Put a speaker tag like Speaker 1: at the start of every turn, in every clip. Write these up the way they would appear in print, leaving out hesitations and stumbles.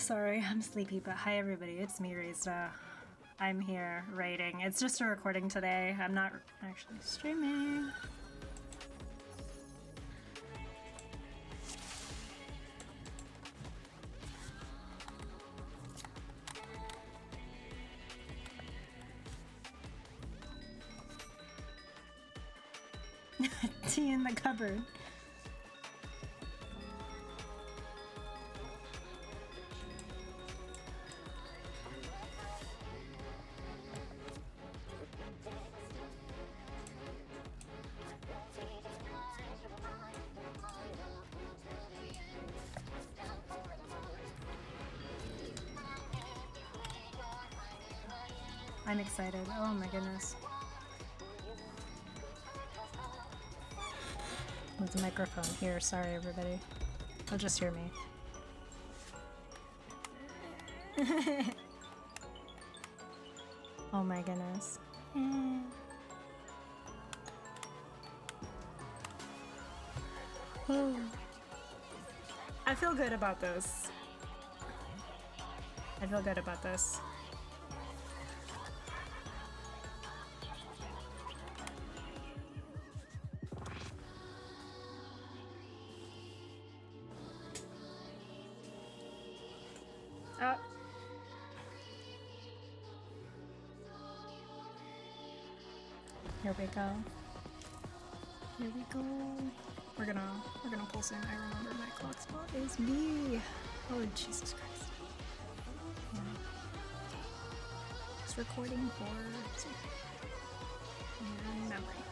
Speaker 1: Sorry, I'm sleepy, but hi everybody, it's me, Rizda. I'm here raiding. It's just a recording today. I'm not actually streaming. Tea in the cupboard. I'm excited. Oh my goodness. With the microphone here. Sorry, everybody. They'll just hear me. Oh my goodness. I feel good about this. I feel good about this. Here we go. Here we go. We're gonna pulse in. I remember my clock spot is B. Oh Jesus Christ. Yeah. Okay. Just recording for safety and memory.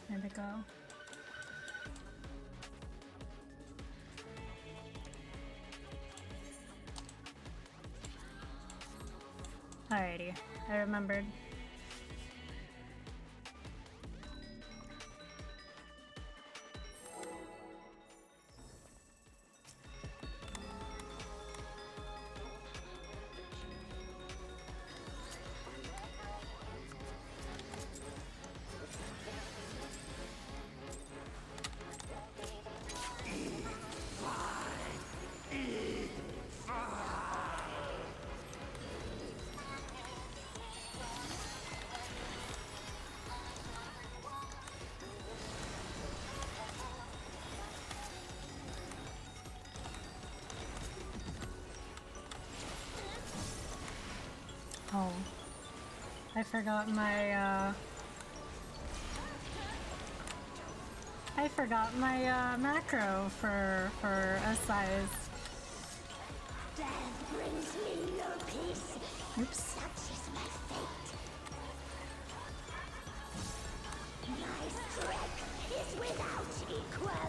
Speaker 1: There we go. Alrighty, I remembered. Oh, I forgot my macro for a size.
Speaker 2: Death brings me no peace.
Speaker 1: Oops.
Speaker 2: Such is my fate. My strength is without equal.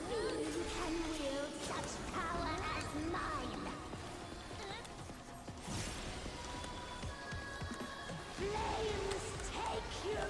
Speaker 2: Few can wield such power as mine. Flames take you!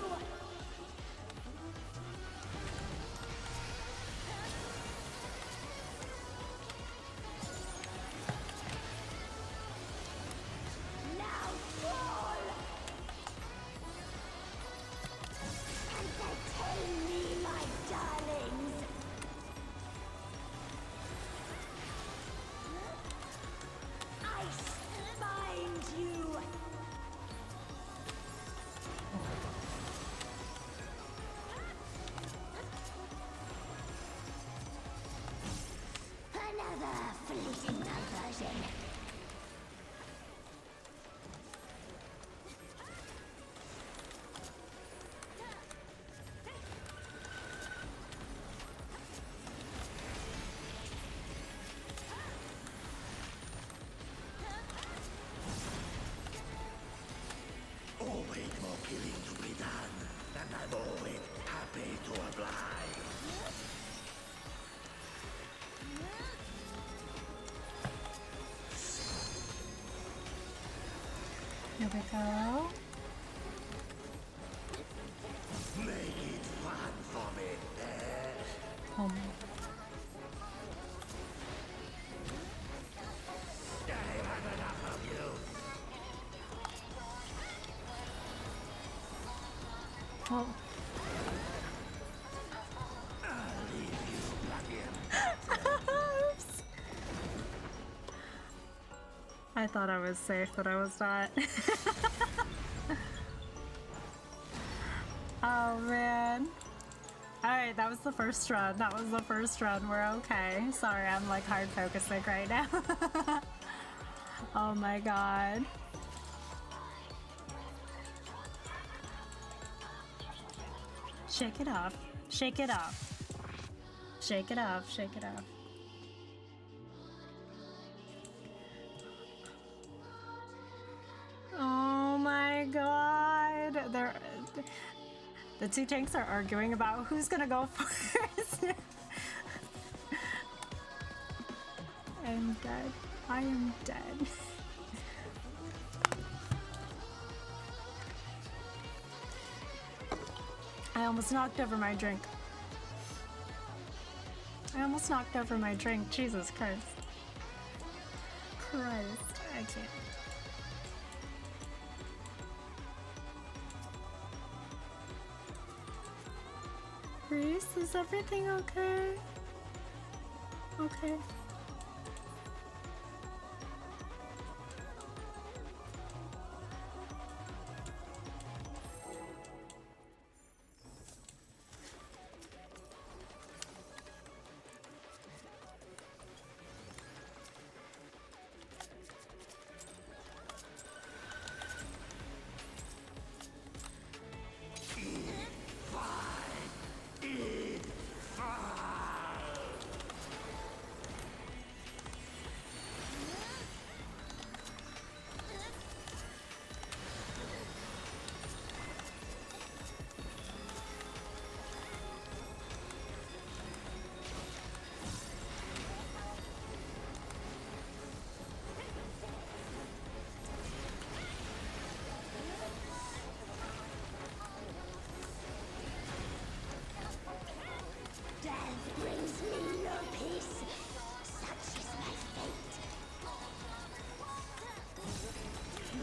Speaker 1: we go.
Speaker 3: Make it fun for me.
Speaker 1: Oh my.
Speaker 3: I have enough of you.
Speaker 1: Oh.
Speaker 3: I'll leave you again.
Speaker 1: Oops. I thought I was safe, but I was not. Oh man. Alright, that was the first run. That was the first run. We're okay. Sorry, I'm like hard focusing right now. Oh my god. Shake it off. Shake it off. Shake it off. Shake it off. Oh my god. The two tanks are arguing about who's gonna go first. I'm dead. I am dead. I almost knocked over my drink. I almost knocked over my drink. Jesus Christ. Christ. I can't. Reese, is everything okay? Okay.
Speaker 2: Death brings me no peace. Such is my fate.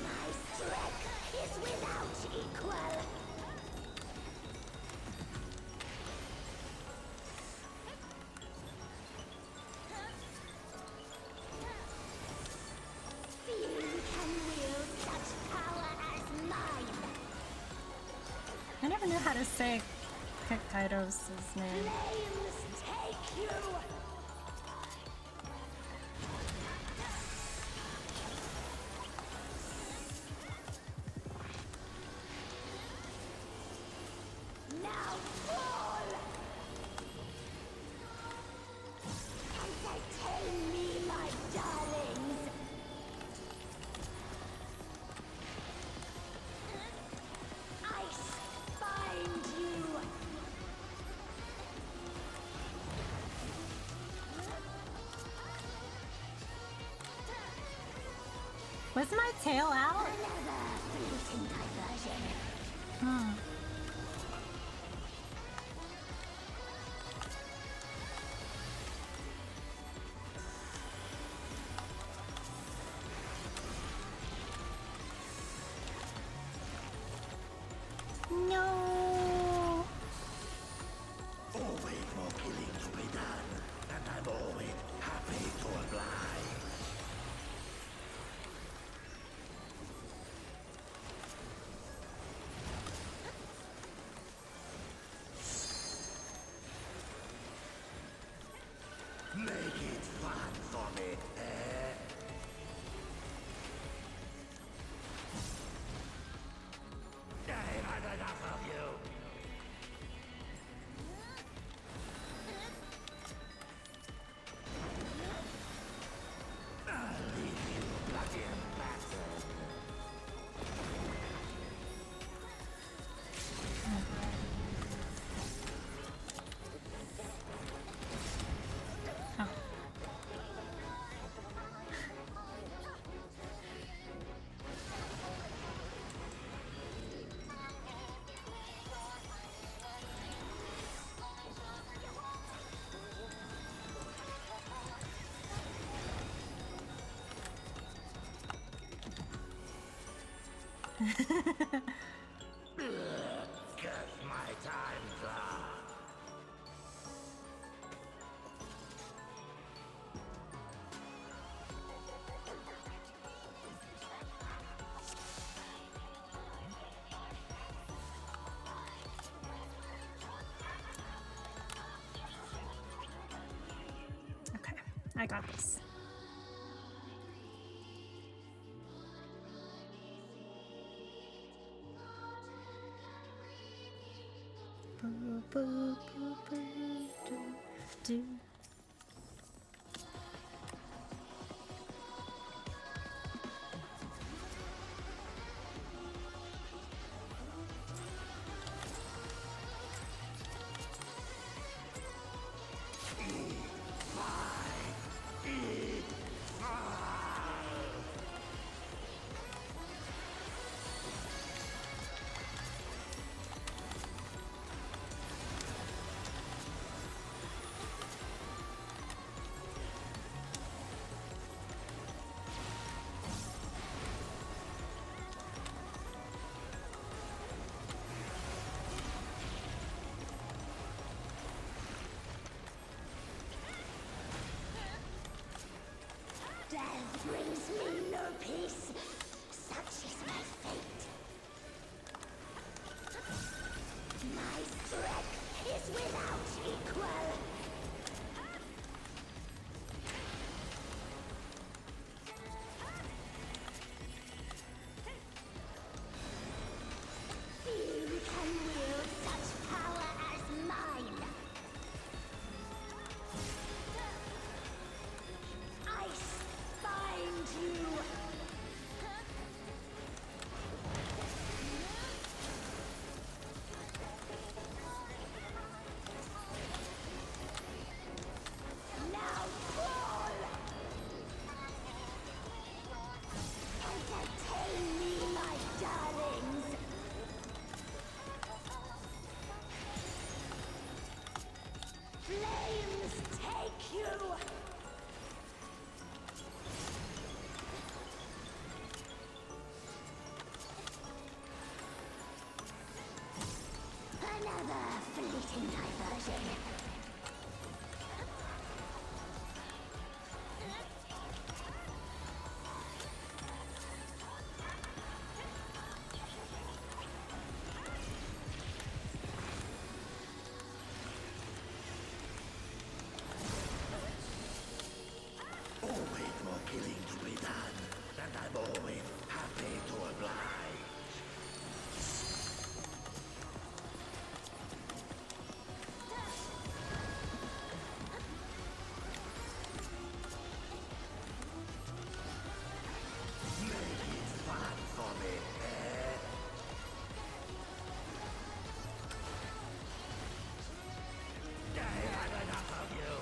Speaker 2: My strength is without equal. Few can wield such power as mine.
Speaker 1: I never knew how to say Kaidos' name.
Speaker 2: Flames take you. Now fall! Entertain me, my darlings! Ice bind you!
Speaker 1: Was my tail out?
Speaker 2: Another fleeting diversion.
Speaker 1: Hmm. No.
Speaker 3: Always more killing to be done, and I'm always happy to oblige. Curse my time's up.
Speaker 1: Okay, I got this. Boo, boo, boo, boo, do, do.
Speaker 2: Death brings me no peace. Such is my fate. My strength is without equal. Few can wield such power as mine. Ice bind you. Now fall. Entertain me, my darlings. Flames take you. Another fleeting diversion.
Speaker 3: Always more killing to be done, and I'm always happy to oblige. Make it fun for me, eh? I've had enough of you.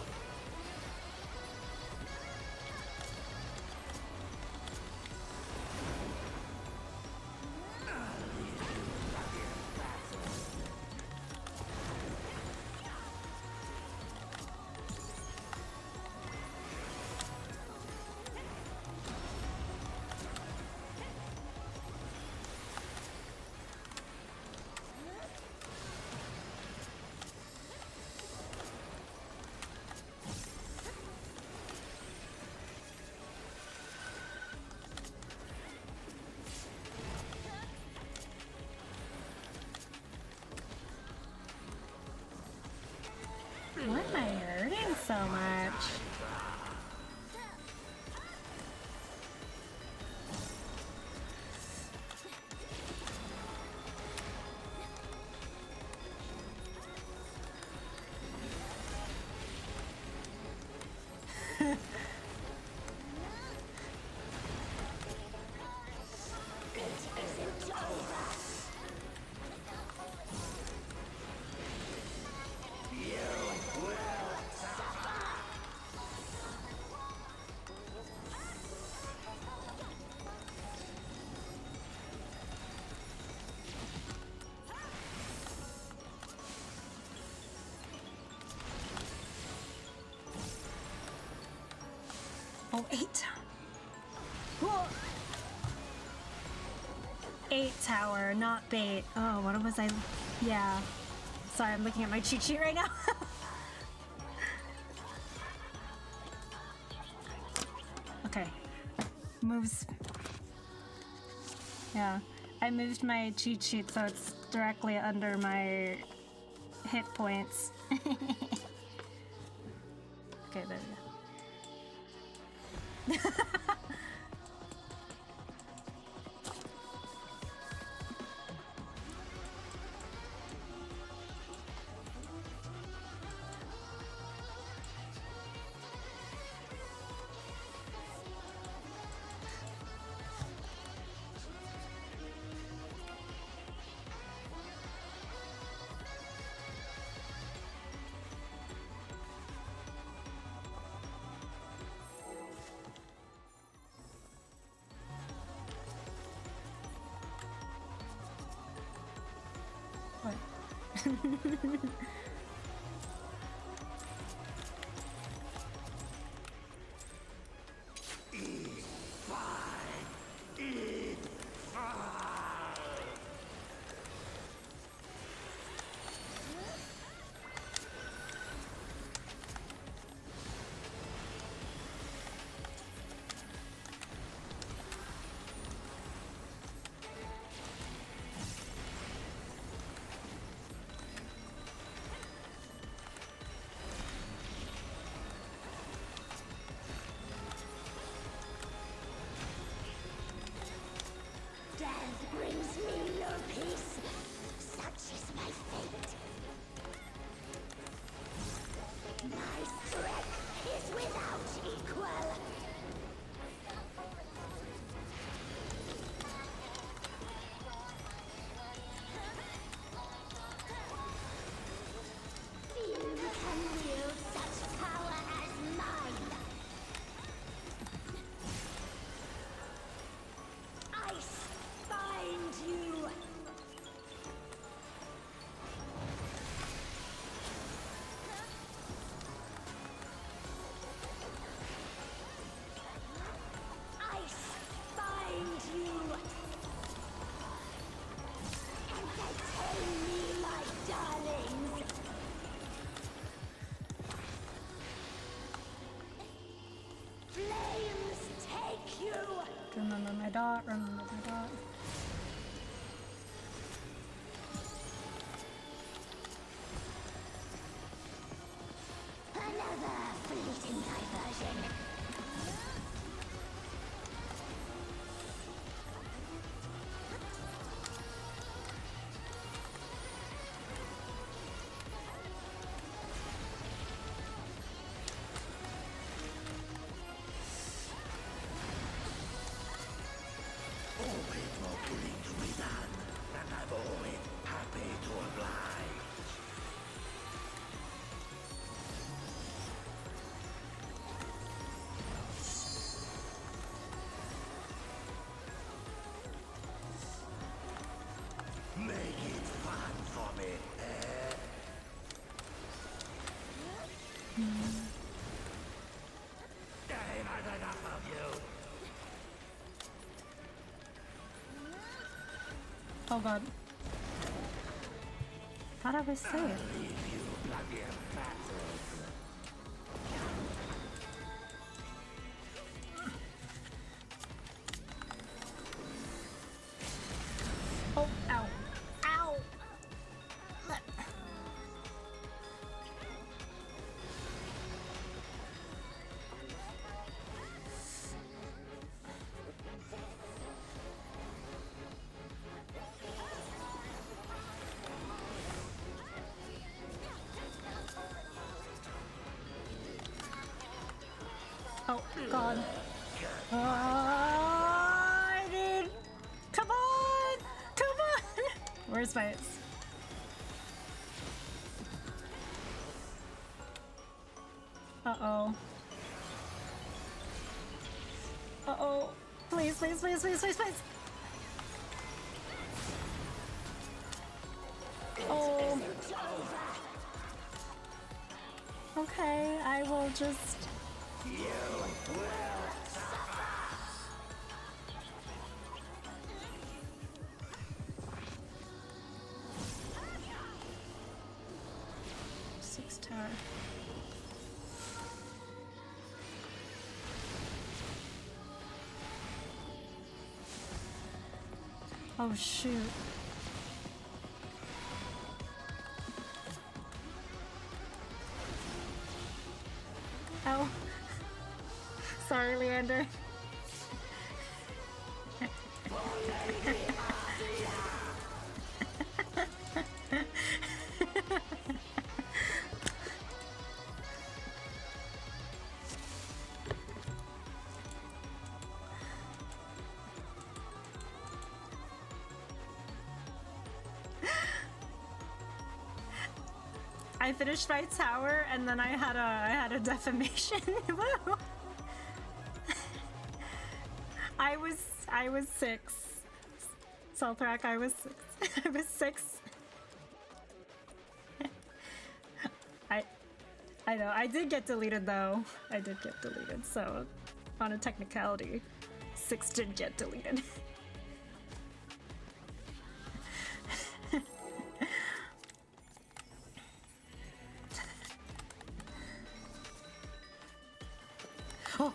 Speaker 1: Why am I hurting so much? Oh, 8. Whoa. 8 tower, not bait. Oh, what was I? Yeah. Sorry, I'm looking at my cheat sheet right now. Okay. Moves. Yeah. I moved my cheat sheet so it's directly under my hit points. Okay, there we go. What?
Speaker 2: Death brings me no peace. Such is my fate. My strength is without equal. Few can wield such power as mine. Ice bind you. Ice bind you. Entertain me, my darlings. Flames take you.
Speaker 1: Remember my dot, remember my dot.
Speaker 2: Another fleeting diversion.
Speaker 3: Always more killing to be done, and I'm always happy to oblige. Make it fun for me, eh? I've had enough of you.
Speaker 1: Oh god. Thought I was safe.
Speaker 3: Leave you bloody bastards.
Speaker 1: Oh, ow. Ow! Oh, God. I need... Come on! Come on! Where's my... Uh-oh. Uh-oh. Please, please, please, please, please, please! Oh. Okay, I will just... next tower. Oh shoot. Oh. Sorry, Leander. I finished my tower and then I had a defamation. Woo! I was 6. Selthrak, I was 6. I was 6. I know, I did get deleted though. I did get deleted, so on a technicality, 6 did get deleted. Oh.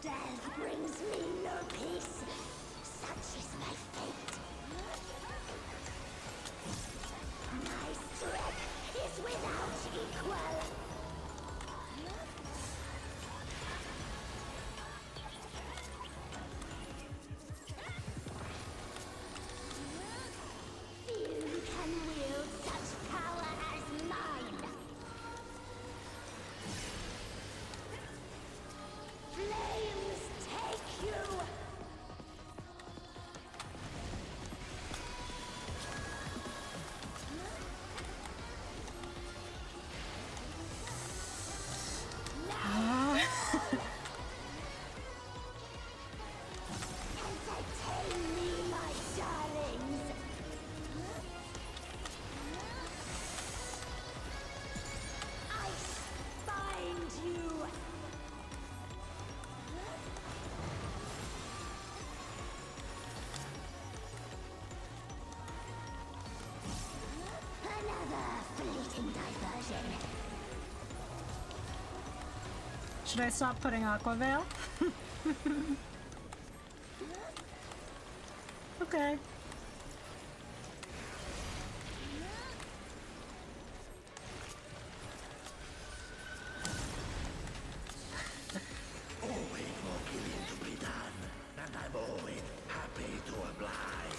Speaker 2: Death brings me no peace. Such is my fate. My strength is without equal. Few can wield such power as mine. Flames take you! Entertain me, my darlings! I find you! Another fleeting diversion.
Speaker 1: Should I stop putting Aqua Veil? Okay.
Speaker 3: Always more killing to be done, and I'm always happy to oblige.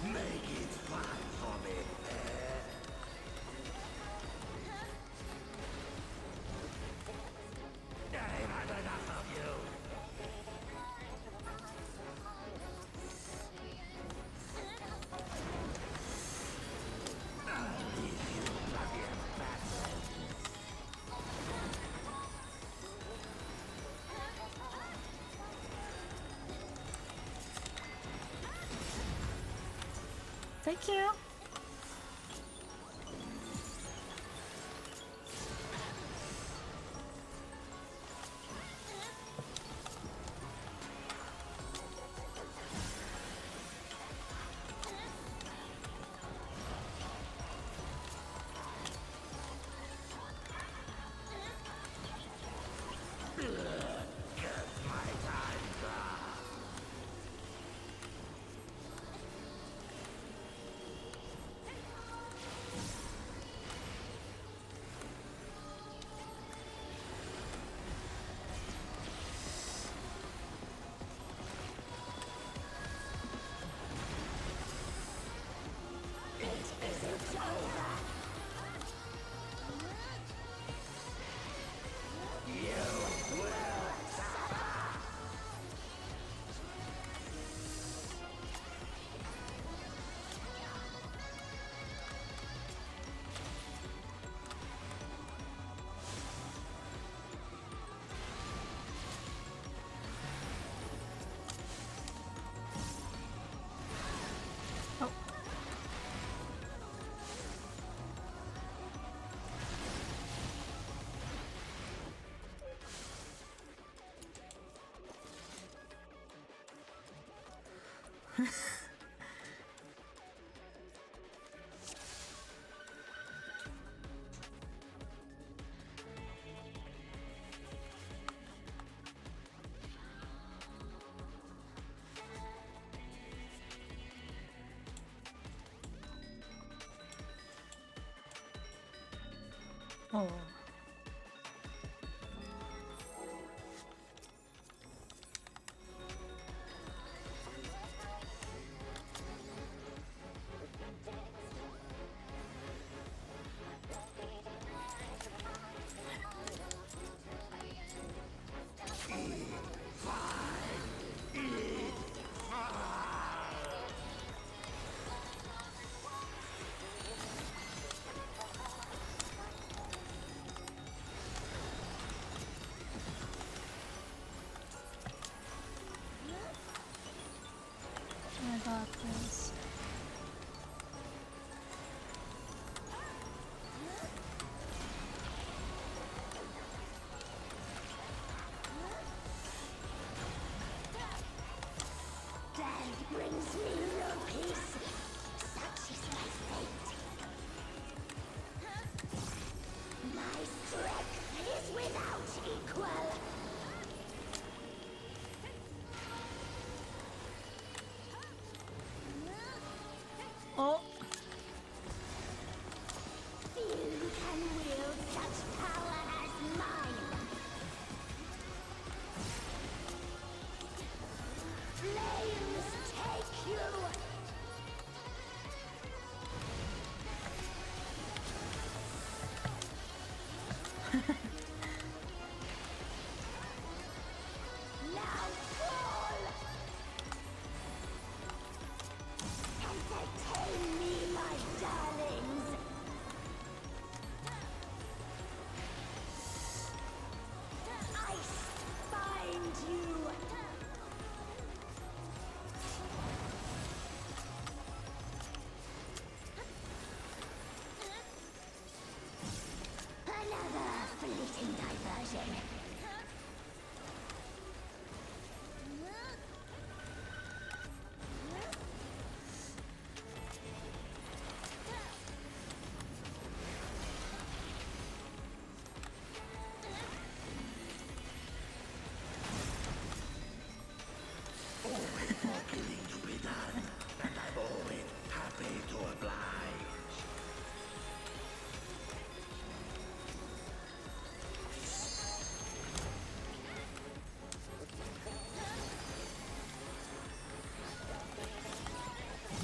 Speaker 3: Make it fun for me, eh? I've had enough of you. I'll leave you bloody bastard.
Speaker 1: Thank you. Oh. I got this.
Speaker 2: Death brings me no peace. Such is my fate. My strength is without equal.
Speaker 1: Oh.
Speaker 2: Few can wield such power as mine. Flames take you. Now fall. Entertain me, my darlings. Ice bind you. Another fleeting diversion.
Speaker 3: Always more killing to be done, and I'm always happy to oblige.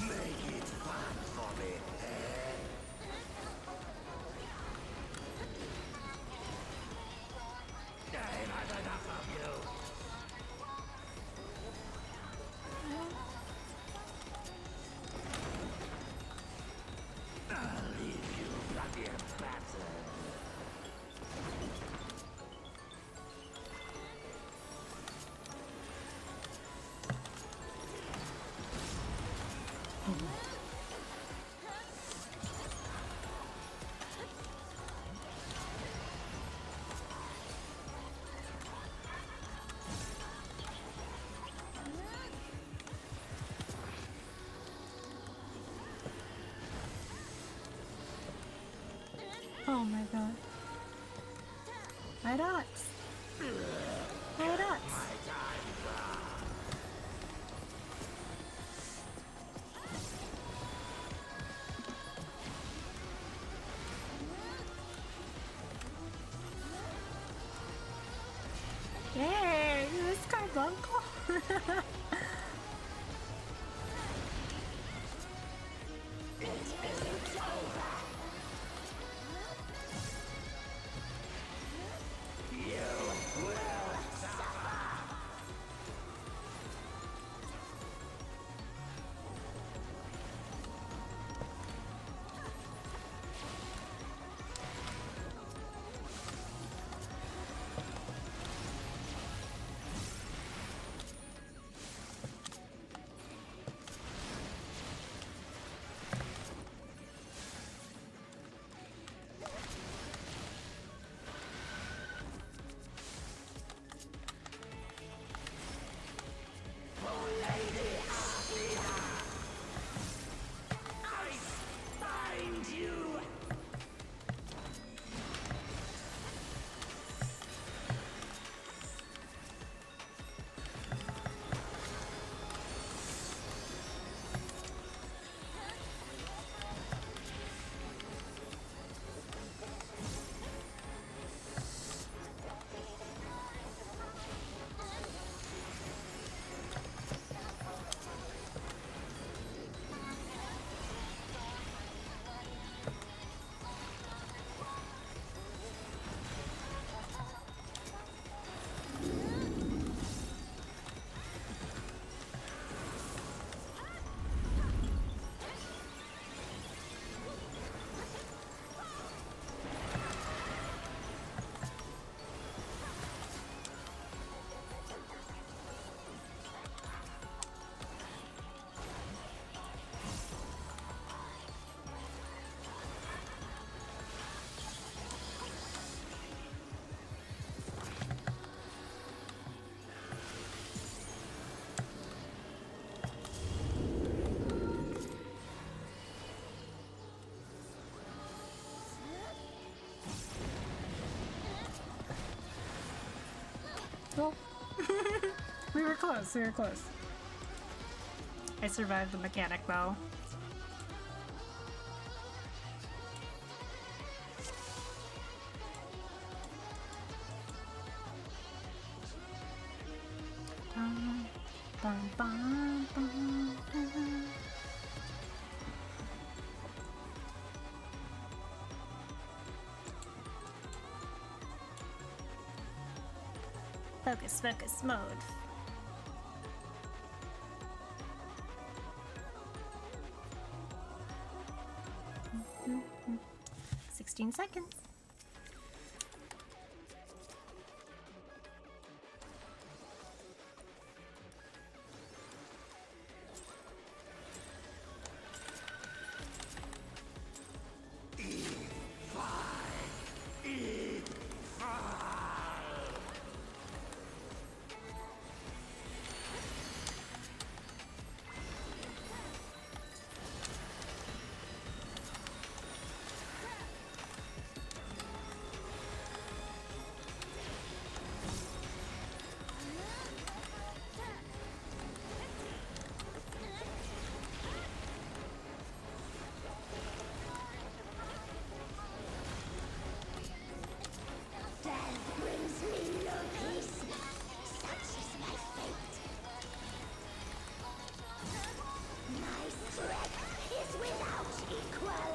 Speaker 3: Make it fun for me, eh? I've had enough of you. I'll leave you bloody and battered.
Speaker 1: Oh my god. My dots. My dots. Yay! This carbuncle. We were close, we were close. I survived the mechanic though. Bum, bum, bum, bum, bum. Focus, focus mode. Mm-hmm. 16 seconds.
Speaker 2: Death brings me no peace. Such is my fate. My strength is without equal.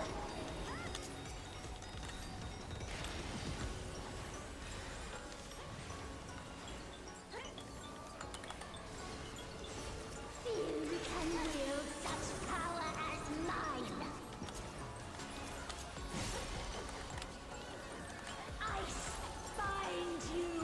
Speaker 2: Few can wield such power as mine. I find you.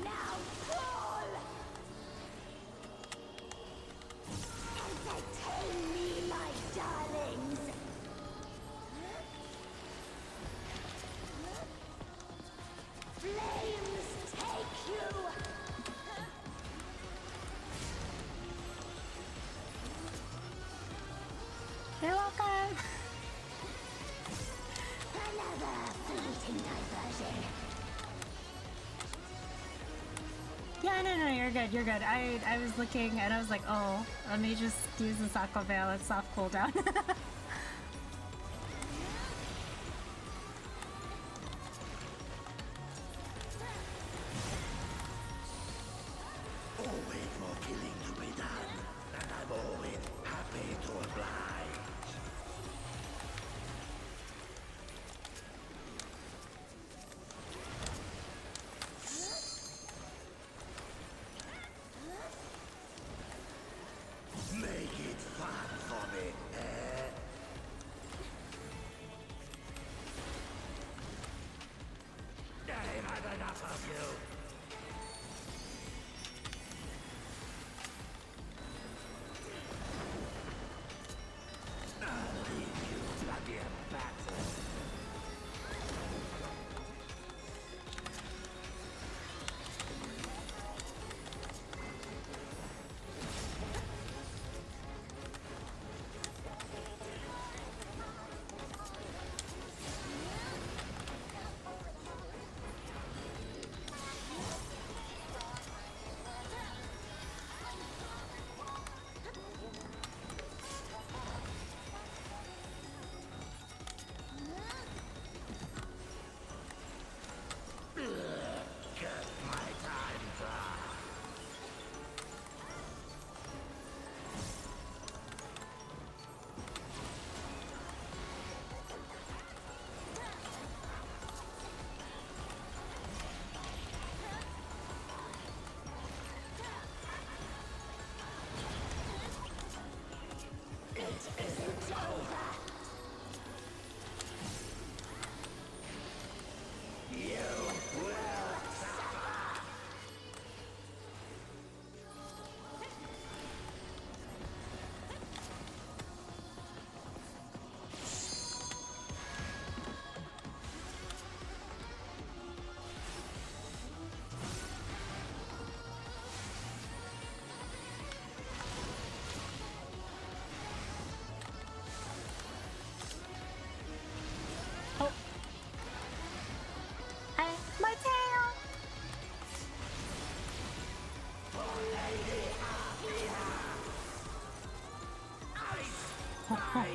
Speaker 2: Now fall. Entertain me, my darlings. Flames take you.
Speaker 1: You're welcome.
Speaker 2: Another fleeting diversion.
Speaker 1: Yeah, no, you're good, you're good. I was looking and I was like, oh, let me just use the Sako Veil. It's soft cooldown.
Speaker 3: Always more killing to be done, and I'm always happy to oblige. Make it fun for me, eh?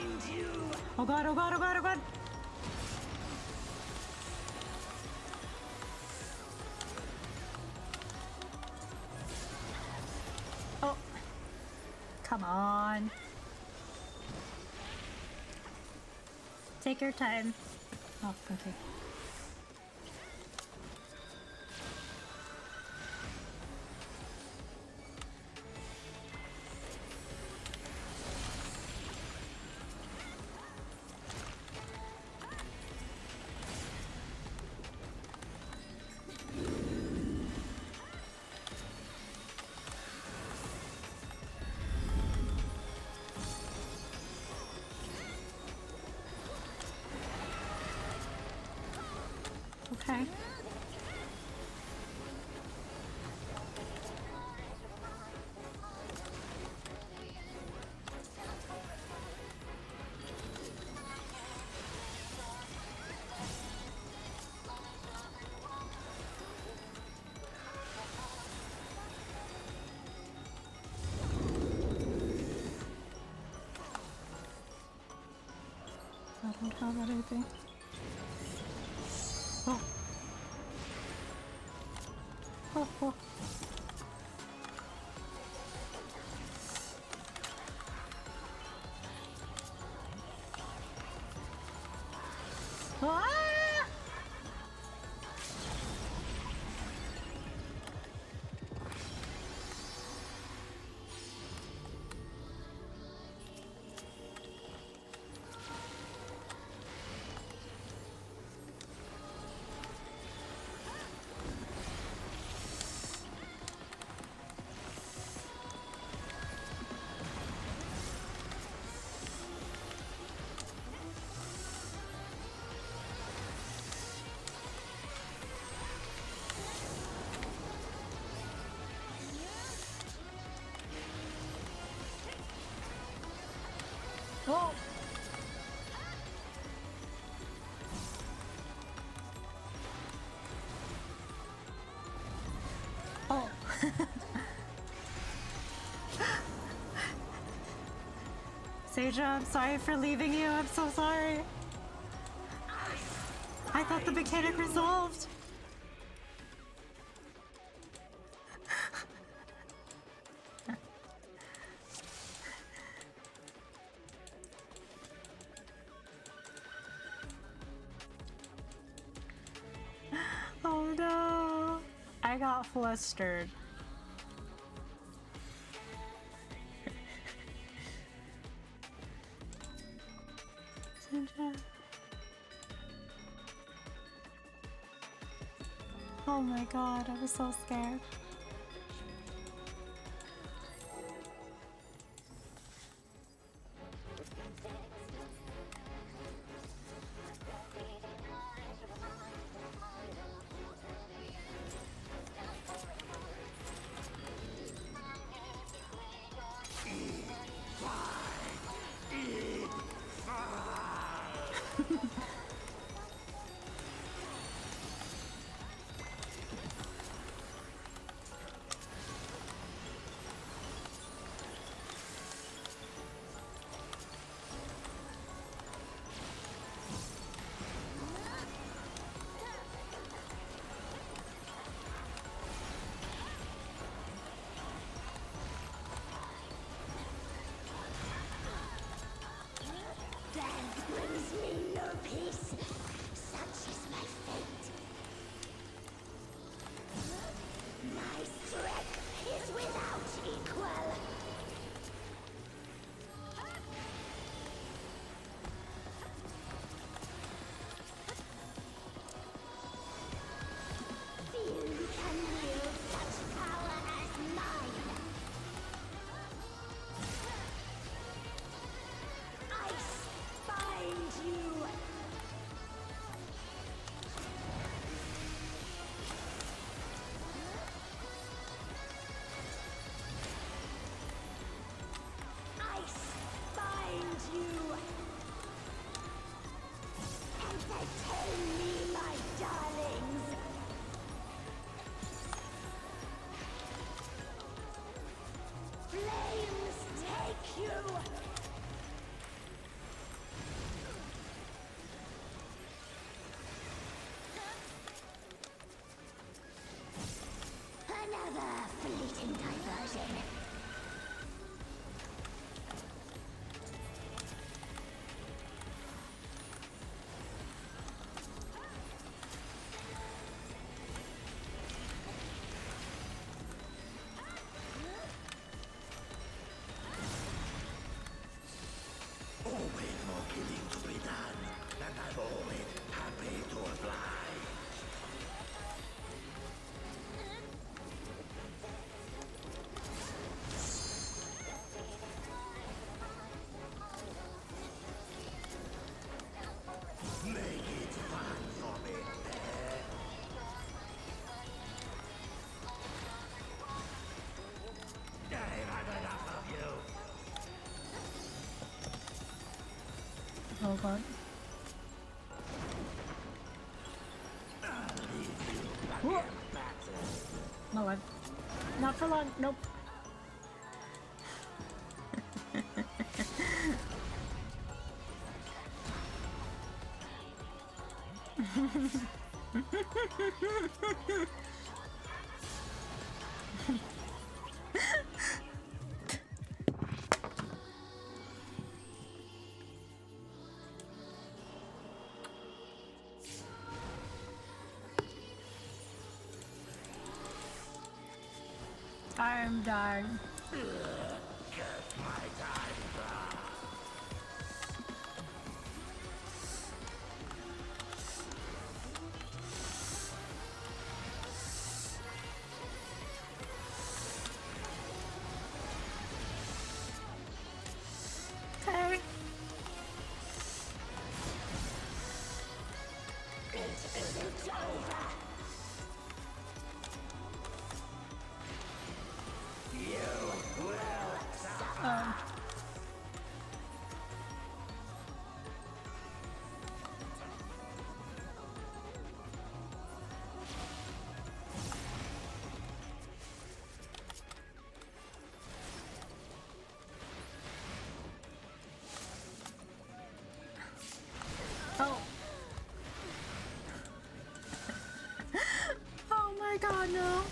Speaker 2: find you.
Speaker 1: Oh god, oh god, oh god, oh god! Oh. Come on. Take your time. Oh, okay. Okay. I don't have anything. Oh. Oh, oh. Ah! Oh! Oh! Seja, I'm sorry for leaving you. I'm so sorry. I thought the mechanic resolved. Oh no! I got flustered. Senja. Oh my god, I was so scared.
Speaker 2: Death brings me no peace. Such is my fate. My strength is without equal. Few can wield such power as mine. I bind you.
Speaker 3: always more killing to be done, and I'm always happy to oblige. Make it fun for me, eh? I've had enough of you.
Speaker 1: Oh god. Whoa. Not long. Not for long. Nope. I'm dying.
Speaker 3: Curse my time.
Speaker 1: Okay. Oh. Oh my god, no.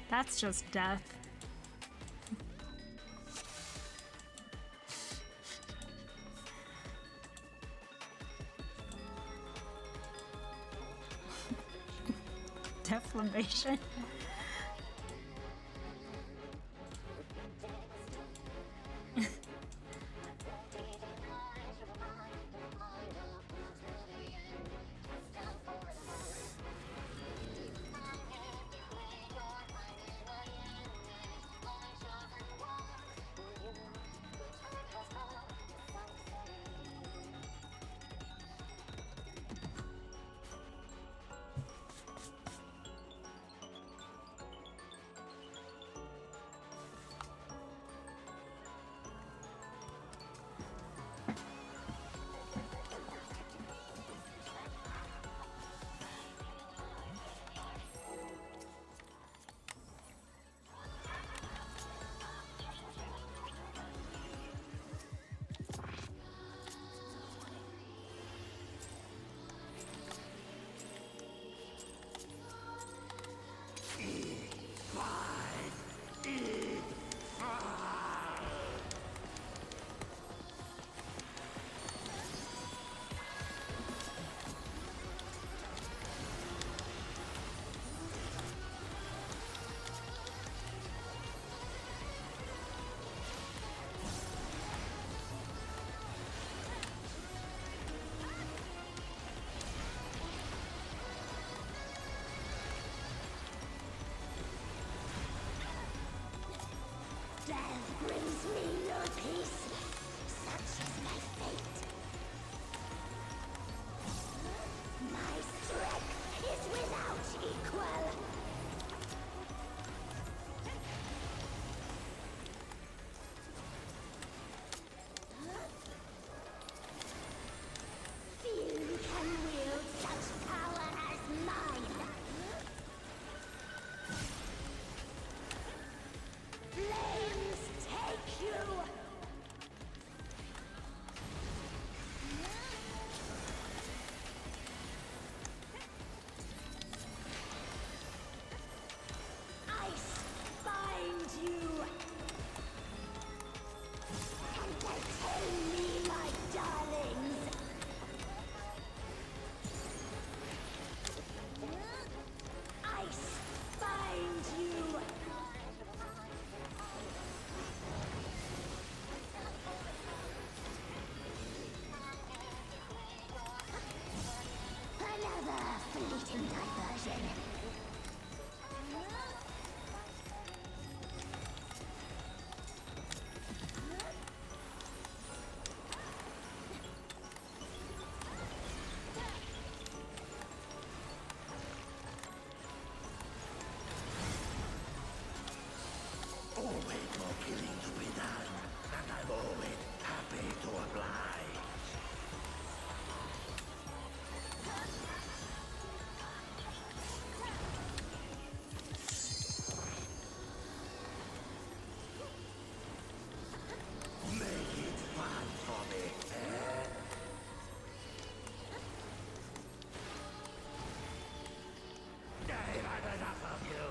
Speaker 1: That's just death. Deflammation.
Speaker 2: Death brings me no peace. Such is my fate. My strength is without equal. Few can wield such power as mine. Flames take you!
Speaker 3: more killing to be done, and I'm always happy to oblige. Make it fun for me, eh? I've had enough of you.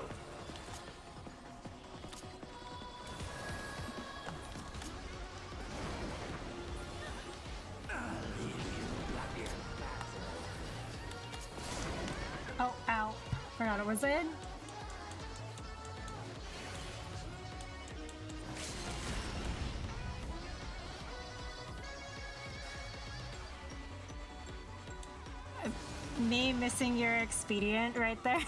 Speaker 1: Oh, ow. Forgot it was in. Me missing your expedient right there.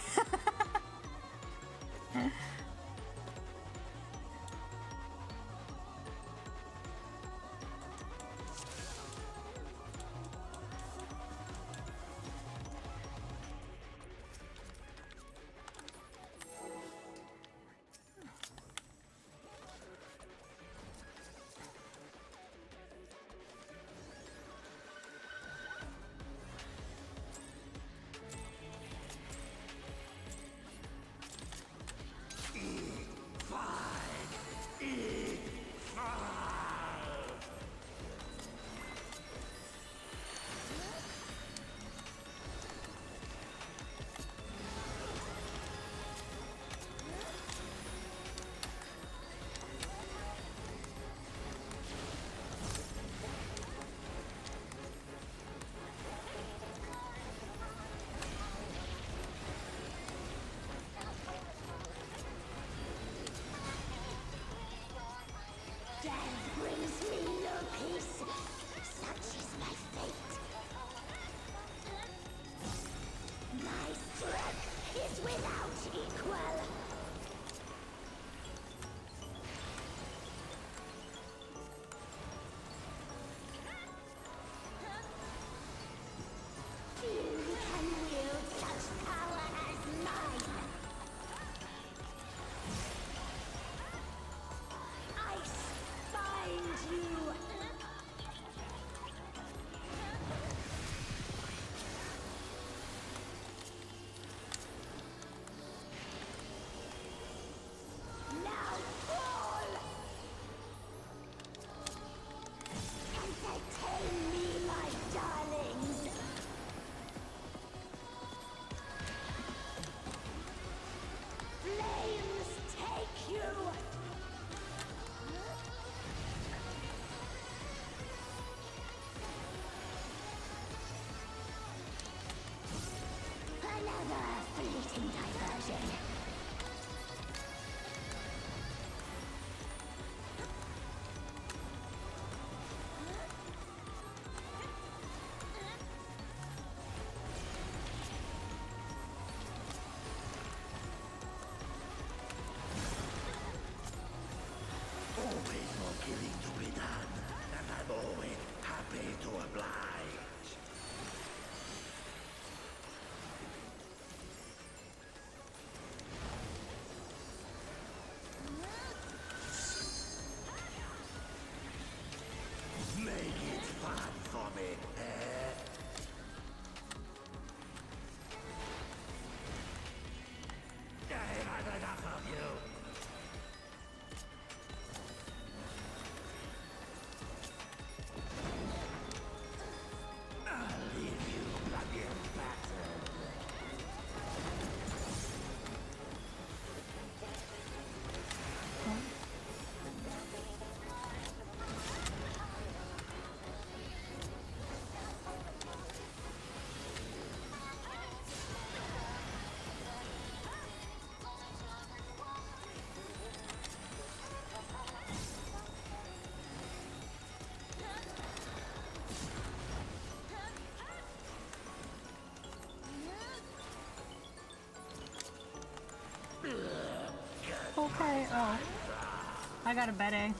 Speaker 2: Death brings me no peace. Such is my fate. My strength is without equal. Few can wield such power as mine. Ice find you. Now fall. Entertain me, my darlings. Flames take you. Another fleeting diversion.
Speaker 3: Always more killing to be done, and I'm always happy to oblige. Make it fun for me, eh? I've had enough of you. I'll leave you bloody and battered.
Speaker 1: Okay, oh. I got a bed.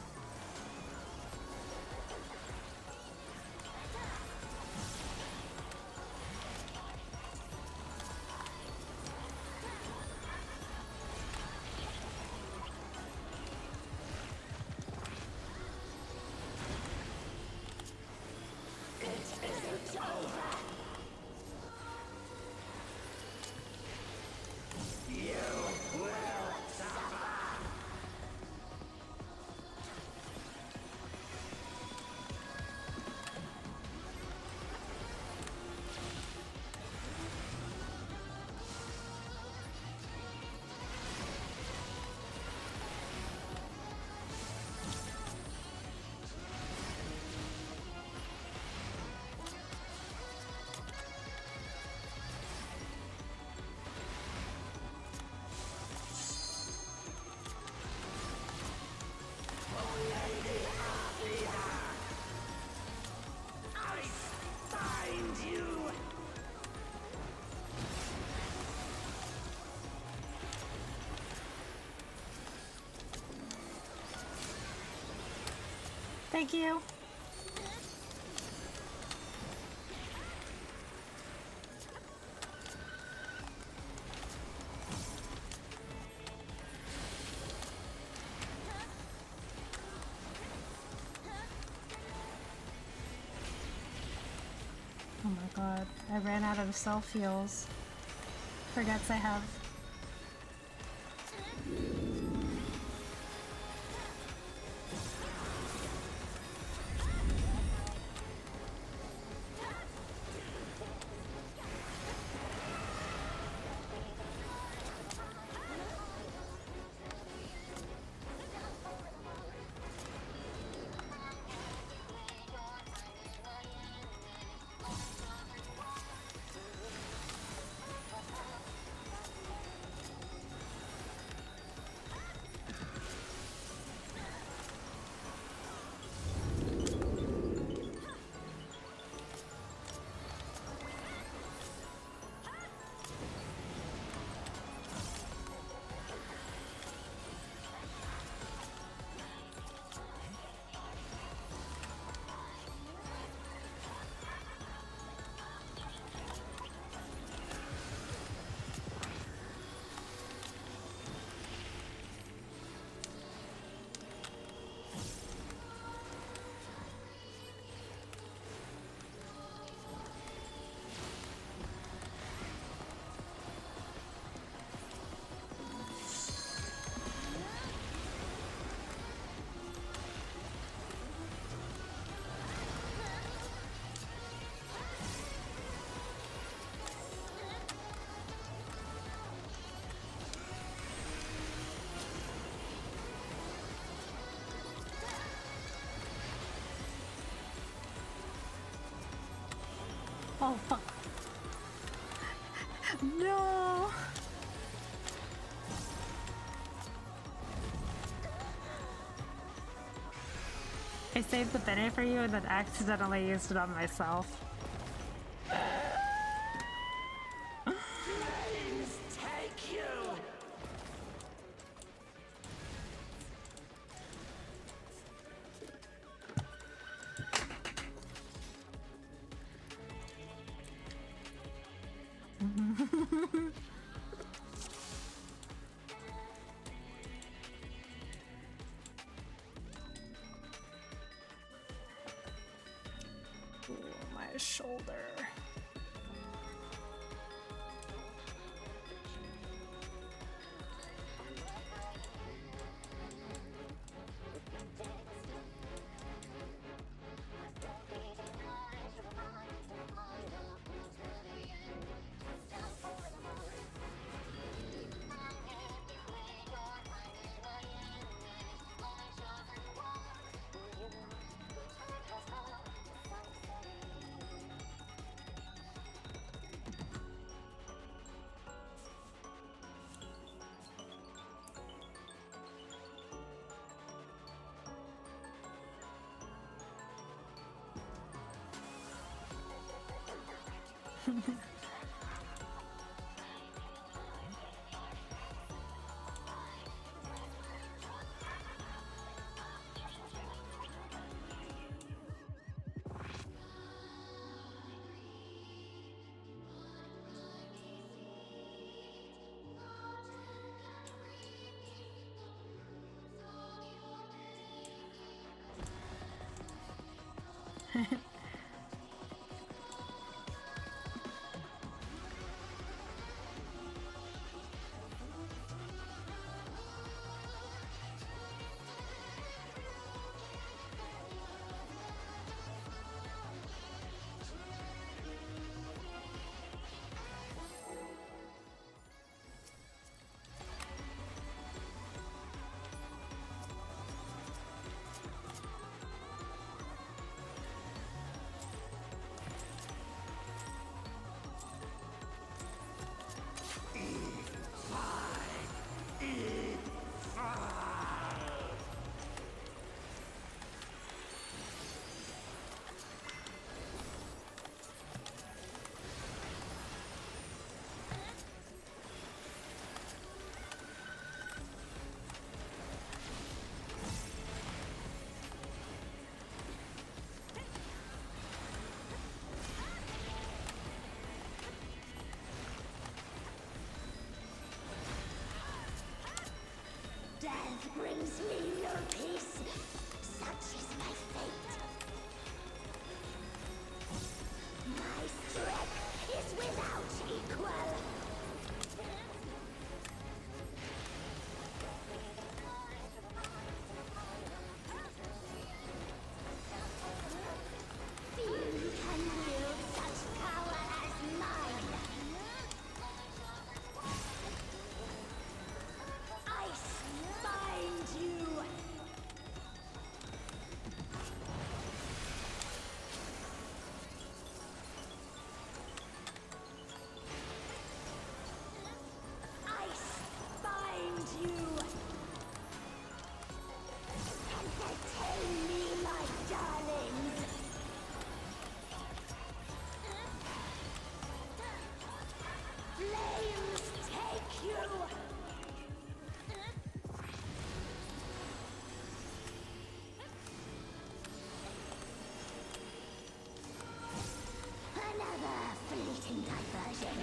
Speaker 1: Thank you. Oh my god, I ran out of self heals. Forgets I have. Oh fuck. No! I saved the Bene for you and then accidentally used it on myself.
Speaker 3: Flames take you!
Speaker 1: Ooh, my shoulder.
Speaker 2: death brings me no peace. Such is my fate. My strength is without equal. Few can wield such power as mine. Ice bind you. Ice bind you. Entertain me, my darlings. Flames take you. Another fleeting diversion.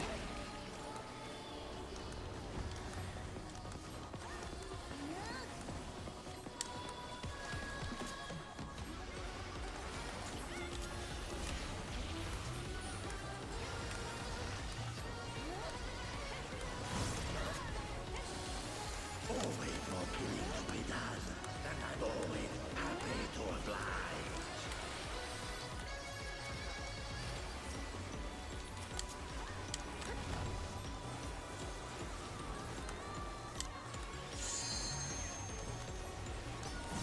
Speaker 3: Always more killing to be done, and I'm always happy to oblige.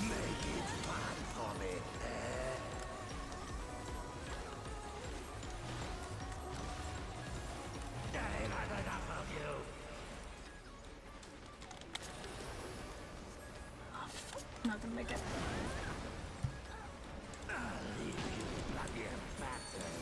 Speaker 3: Make it fun for me, eh? I've had enough of you.
Speaker 1: Nothing to get.
Speaker 3: I'll leave you bloody battered.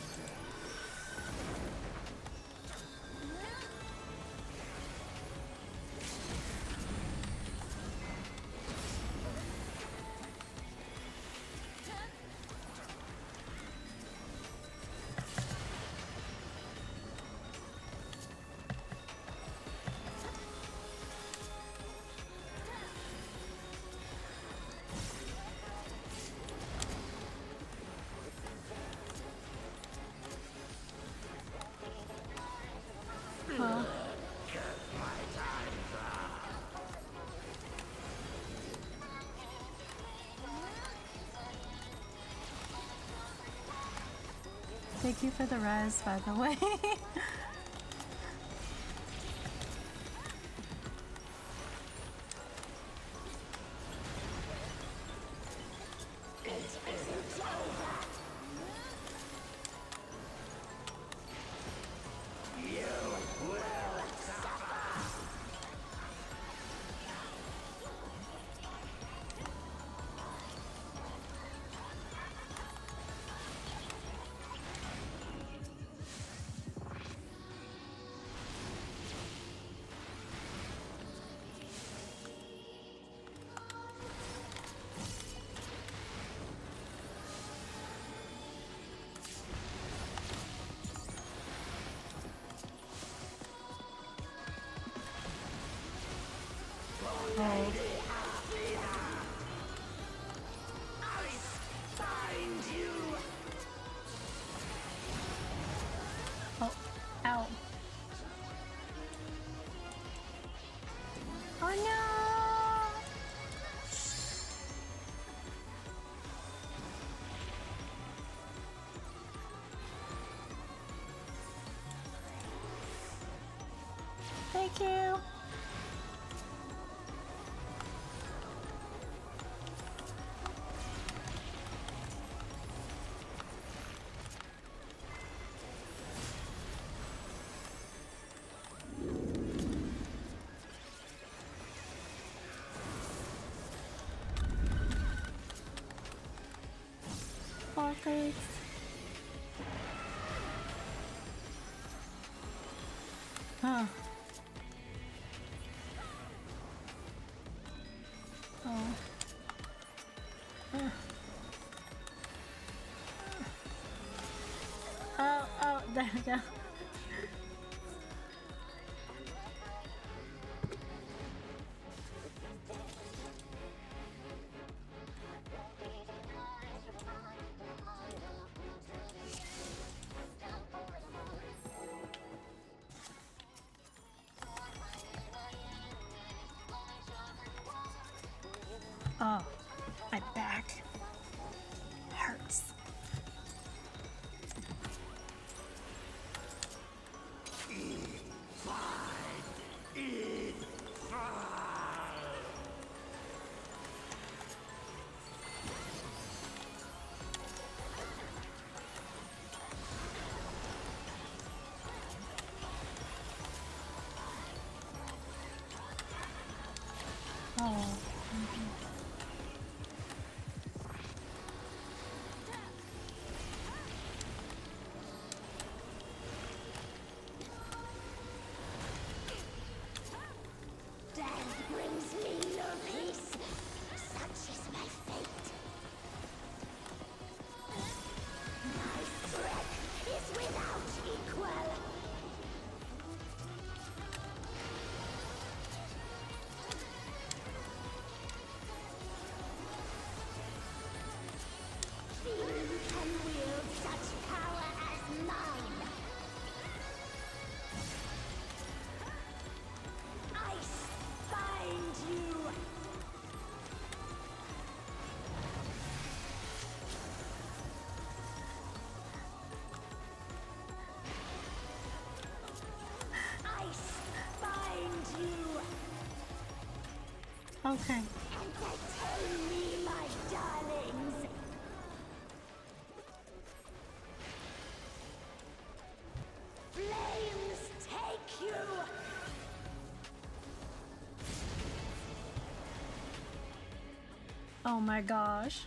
Speaker 1: Well,
Speaker 3: My time's up.
Speaker 1: thank you for the res, by the way. Oh.
Speaker 3: Find you.
Speaker 1: Oh, ow. Oh no! Thank you. Orchids. Huh. Oh. Oh, there we go. Oh, my back hurts. Oh.
Speaker 2: Death brings me no peace. Such is my fate. My strength is without equal. Few can wield such power as mine. Ice bind you. Ice bind you.
Speaker 1: Okay.
Speaker 2: Entertain me, my darlings. Flames take you.
Speaker 1: Oh my gosh.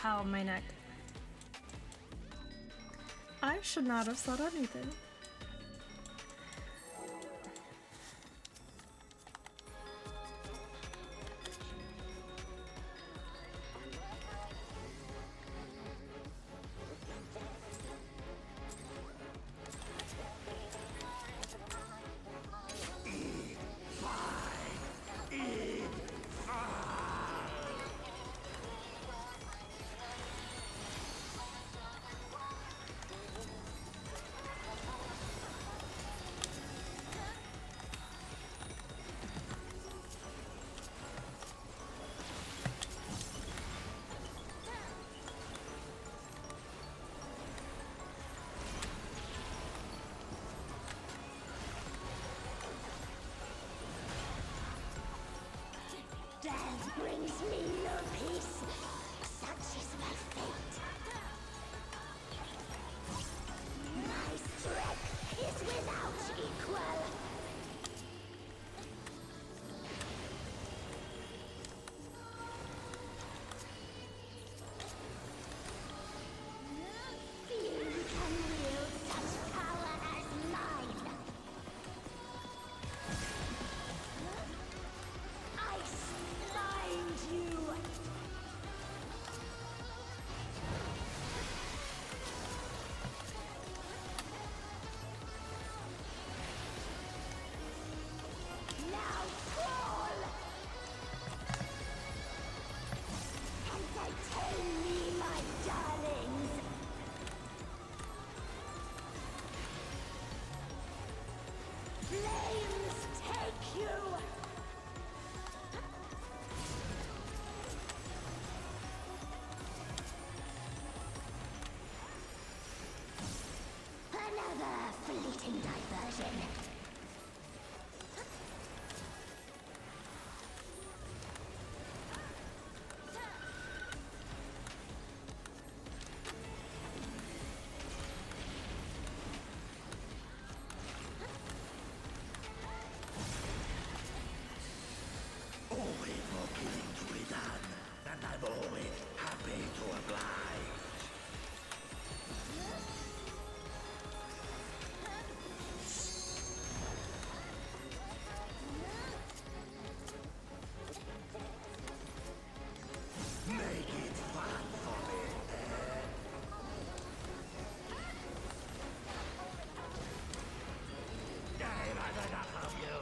Speaker 1: Ow, my neck. I should not have said anything.
Speaker 2: Death brings me no peace. Such is my fate. My strength is without equal. Few can wield such power as mine. Ice bind you. Now fall. Entertain me, my darlings. Flames take you. Another fleeting diversion.
Speaker 3: Always more killing to be done, and I'm always happy to oblige. Make it fun for me. I've had enough of you.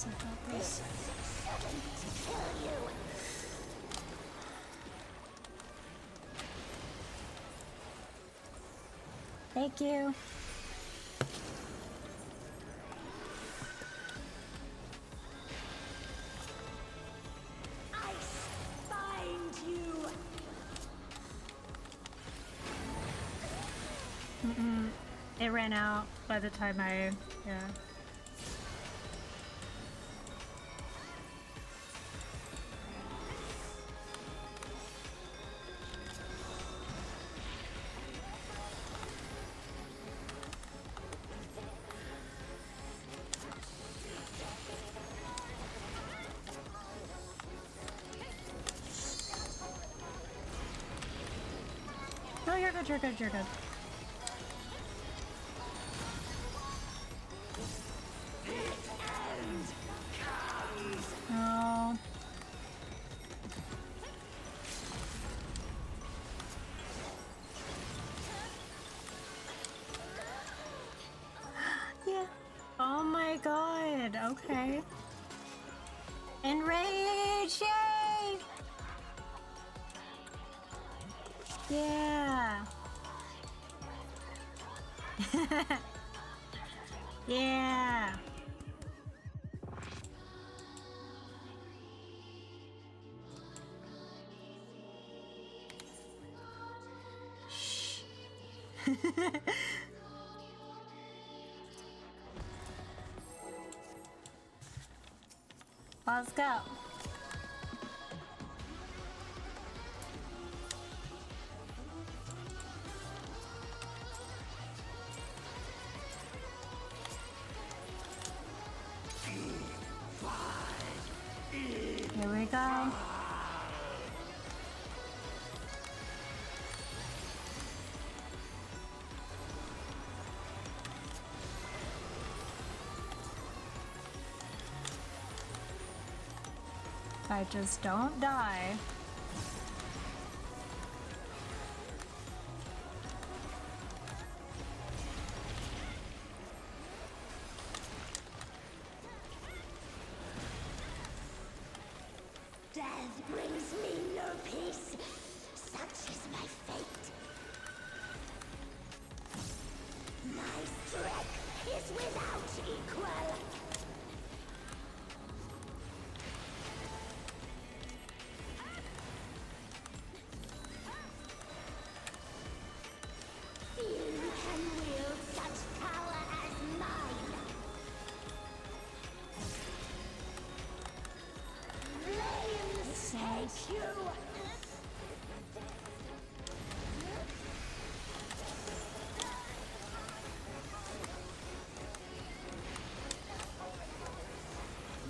Speaker 1: this, I got this.
Speaker 2: Kill you.
Speaker 1: Thank you.
Speaker 2: I find you.
Speaker 1: It ran out by the time yeah. No, you're good, you're good, you're good. No. Yeah. Oh my god, okay. Enrage! Yay! Yeah. Yeah. Shh. Let's go. Here we go. I just don't die.
Speaker 2: Death brings me no peace. Such is my fate. My strength is without equal. Few can wield such power as mine. Flames take you.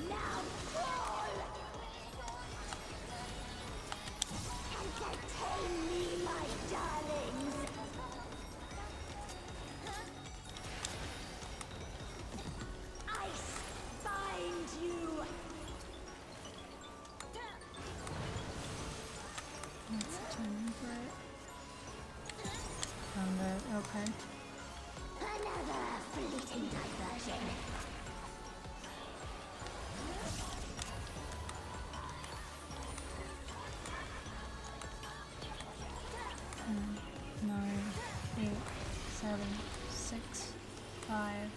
Speaker 2: Now fall. Entertain me, my darlings. Ice bind you.
Speaker 1: What's the timing for it? Found it, okay.
Speaker 2: Another fleeting diversion.
Speaker 1: Nine, 8, 7, 6, 5.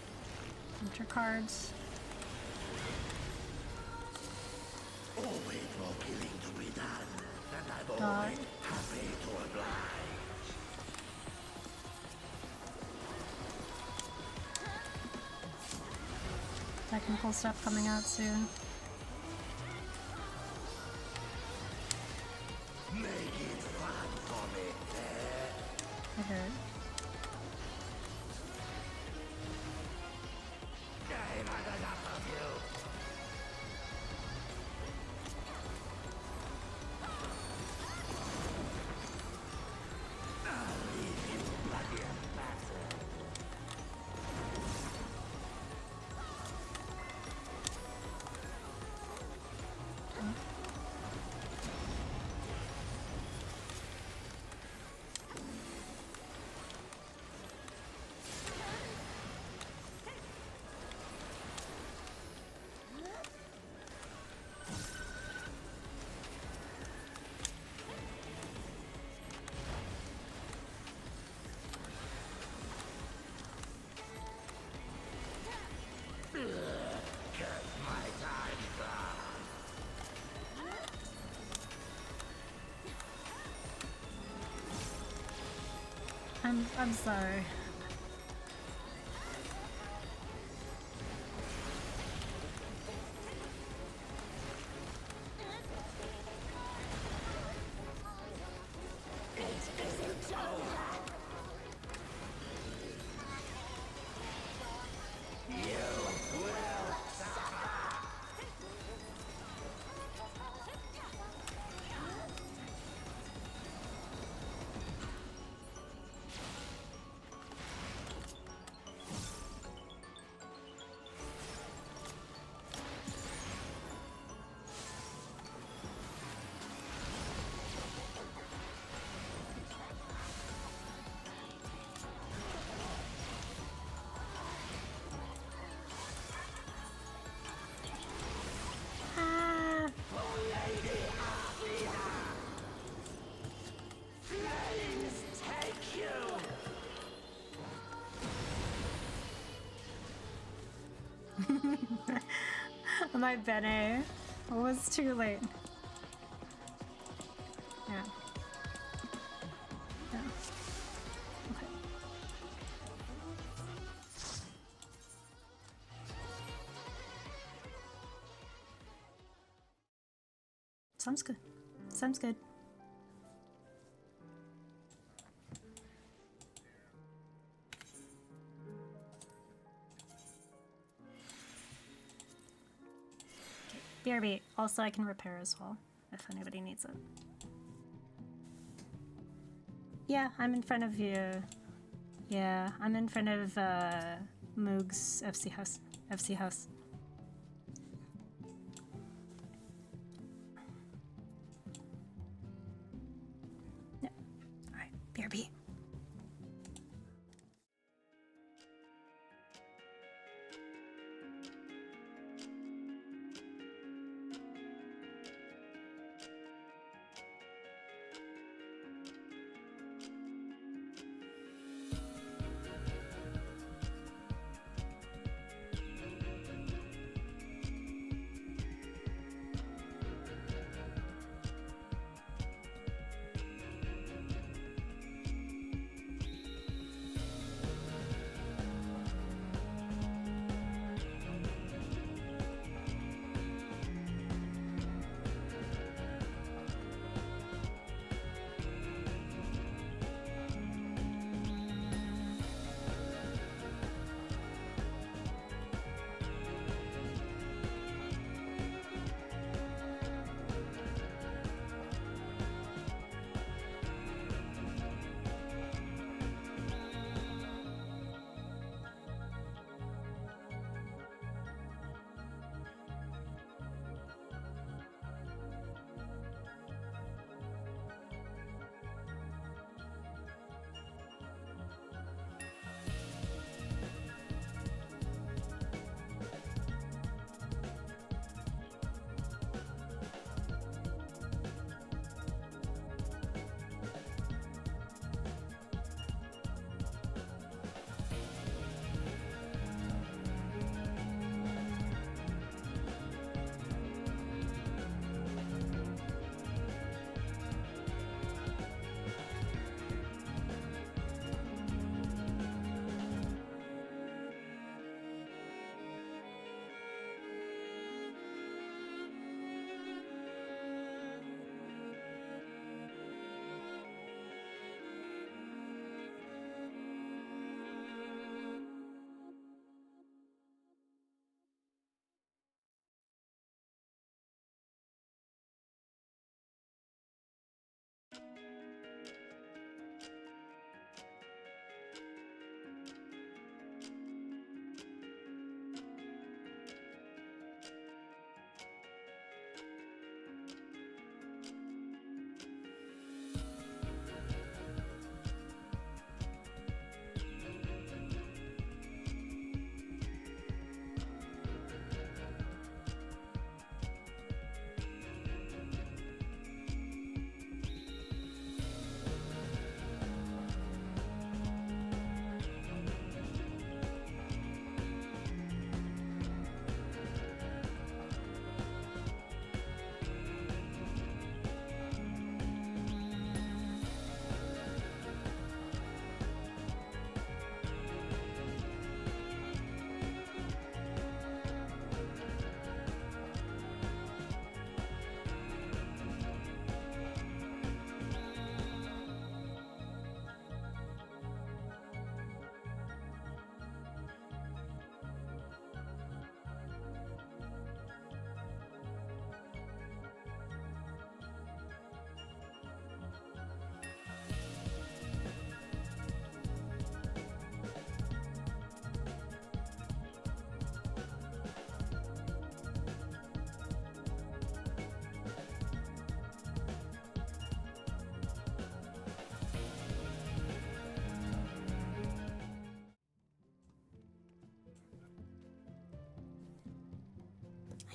Speaker 1: Enter cards.
Speaker 3: Always more killing to be done, and I'm
Speaker 1: Dot.
Speaker 3: always happy to oblige.
Speaker 1: Technical stuff coming out soon.
Speaker 3: Make it fun for me, eh?
Speaker 1: I heard.
Speaker 3: I've had enough of you. I'll leave you bloody and battered. My time's up.
Speaker 1: I'm sorry. Ah.
Speaker 3: Take you.
Speaker 1: My Bene was too late. Yeah. Yeah. Okay. Sounds good. Sounds good. BRB. Also, I can repair as well, if anybody needs it. Yeah, I'm in front of you. Yeah, I'm in front of Moog's FC house. FC house. No. Alright, BRB.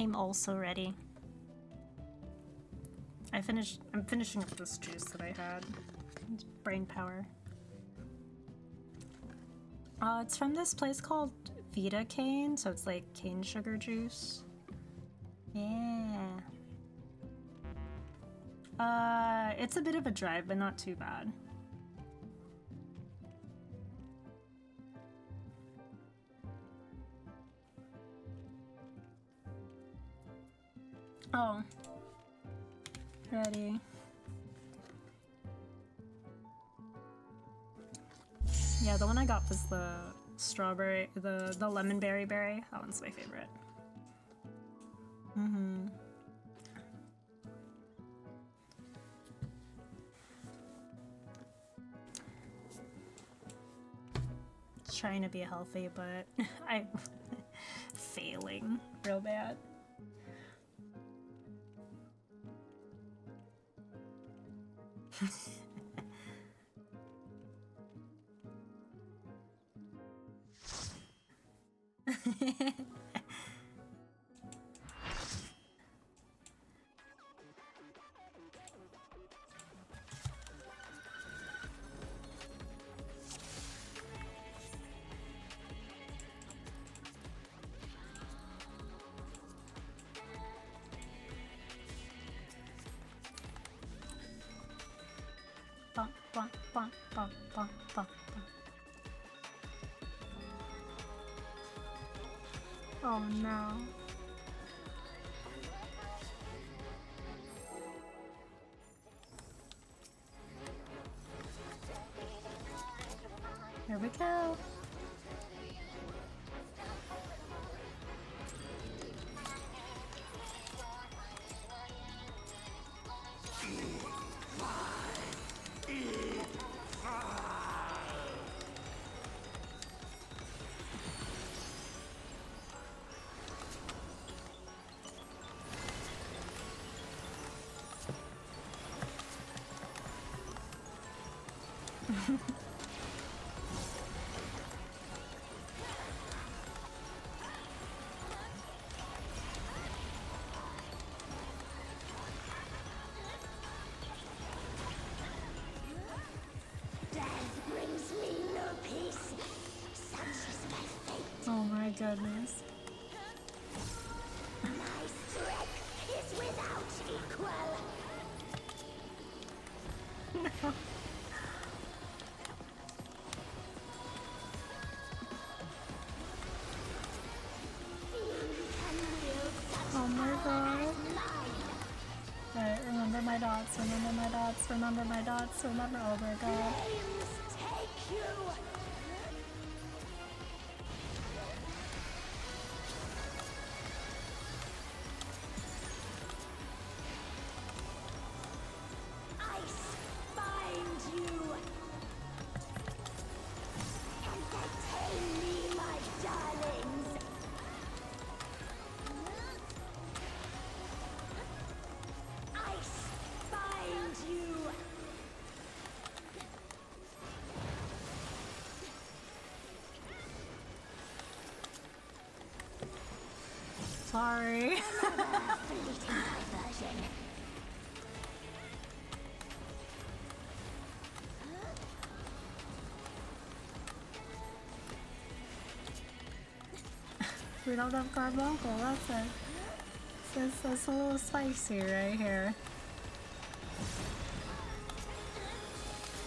Speaker 1: I'm also ready. I'm finishing up this juice that I had. It's brain power. It's from this place called Vita Cane, so it's like cane sugar juice. Yeah. It's a bit of a drive, but not too bad. Oh. Ready. Yeah, the one I got was the strawberry, the lemon berry. That one's my favorite. Mm-hmm. Trying to be healthy, but I'm failing real bad. Bump, bump, bump, bump, bump, bump, bump. Oh no. Here we go.
Speaker 2: Death brings me no peace. Such is my fate.
Speaker 1: Oh my goodness.
Speaker 2: My strength is without equal.
Speaker 1: Oh my god. Alright, remember my dots, remember my dots, remember my dots, remember. Oh my god.
Speaker 2: Flames take you. Ice bind you. Entertain me, my darlings. Ice bind you.
Speaker 1: Sorry.
Speaker 2: Fleeting diversion.
Speaker 1: We don't have carbuncle, that's it. It's a little spicy right here.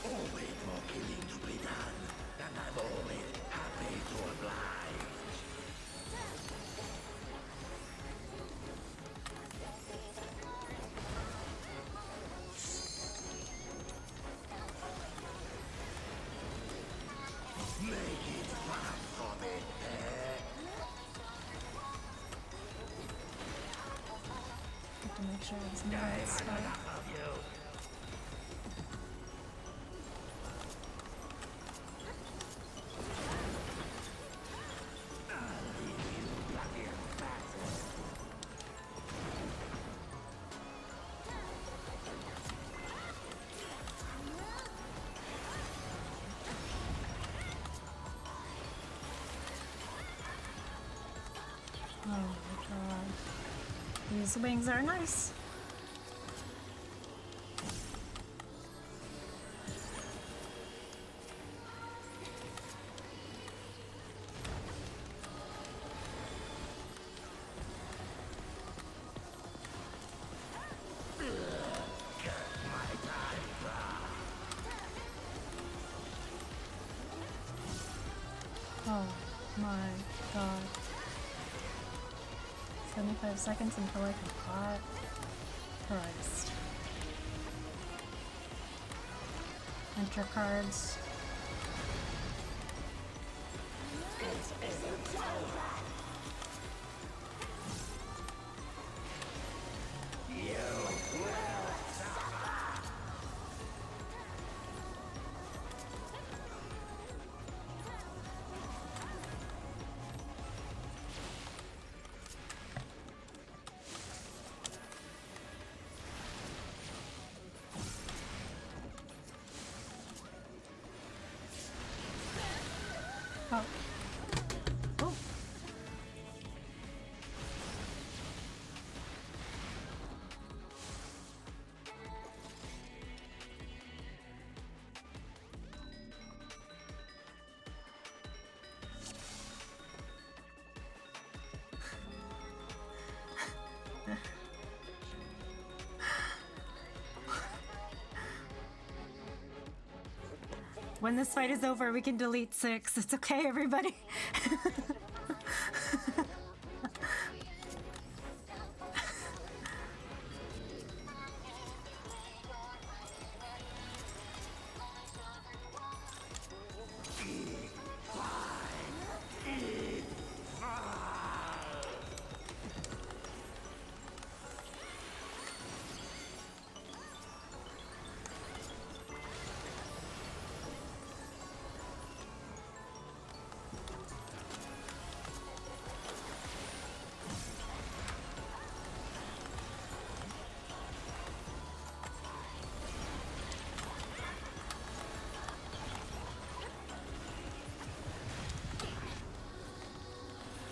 Speaker 3: Always more killing to be done, and I'm always happy to oblige. Make it fun for me, eh?
Speaker 1: Have to make sure it's in the right spot.
Speaker 3: Enough of you.
Speaker 1: Oh my god. These wings are nice. Oh my god. 75 seconds until I can pot. Christ. Enter cards. Oh. Oh. When this fight is over, we can delete 6. It's okay, everybody.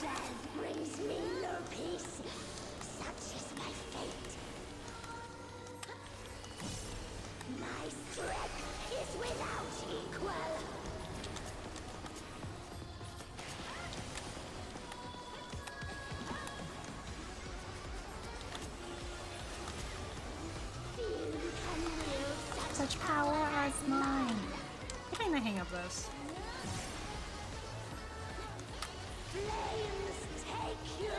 Speaker 2: Death brings me no peace. Such is my fate. My strength is without equal. Few can wield
Speaker 1: Such power as mine. I'm getting the hang of this.
Speaker 2: flames take you.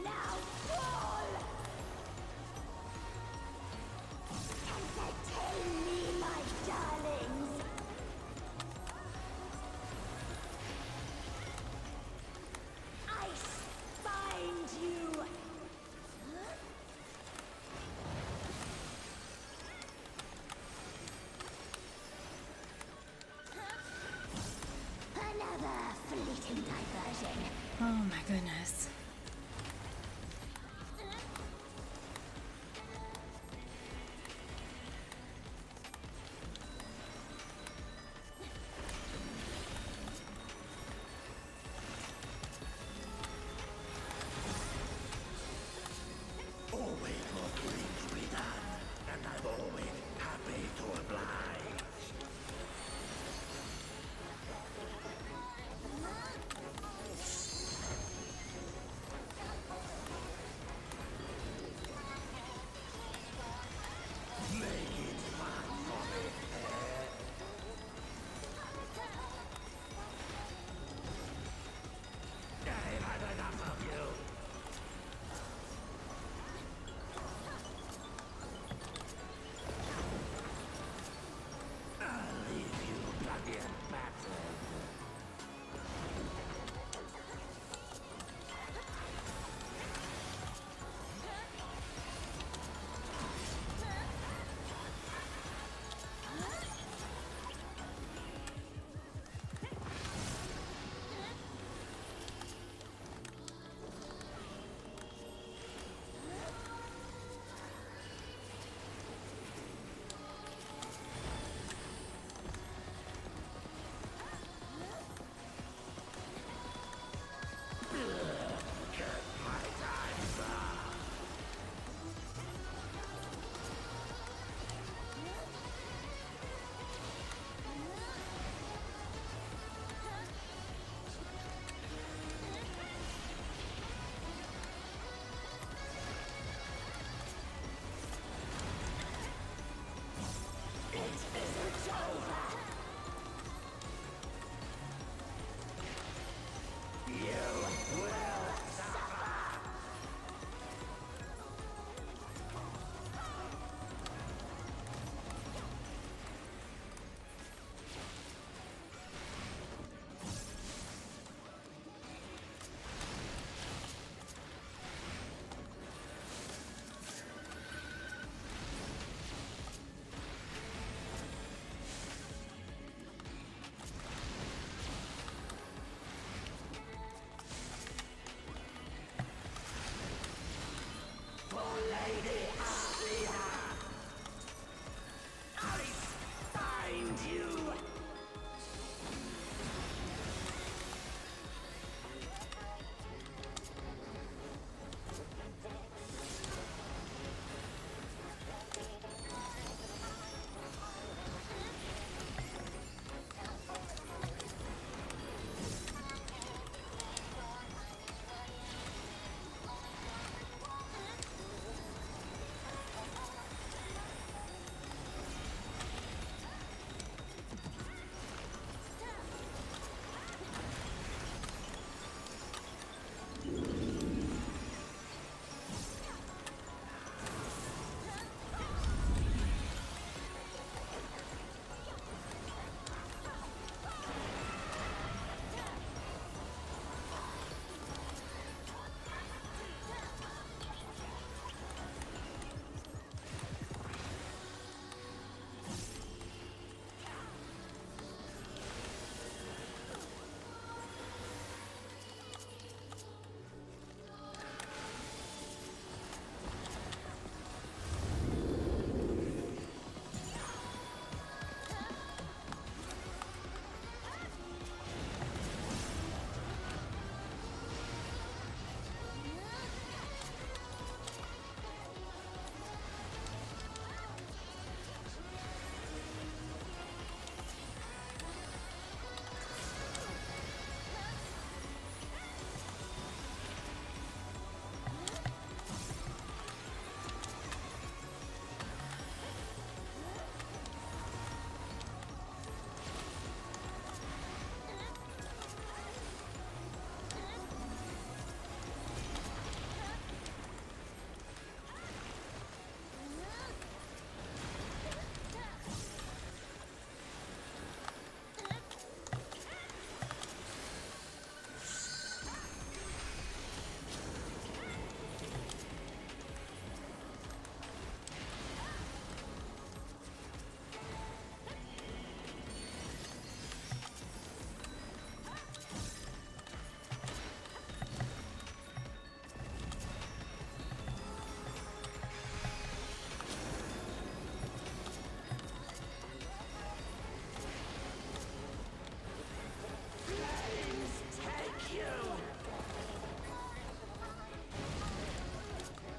Speaker 2: Now fall. Entertain me, my darlings. Ice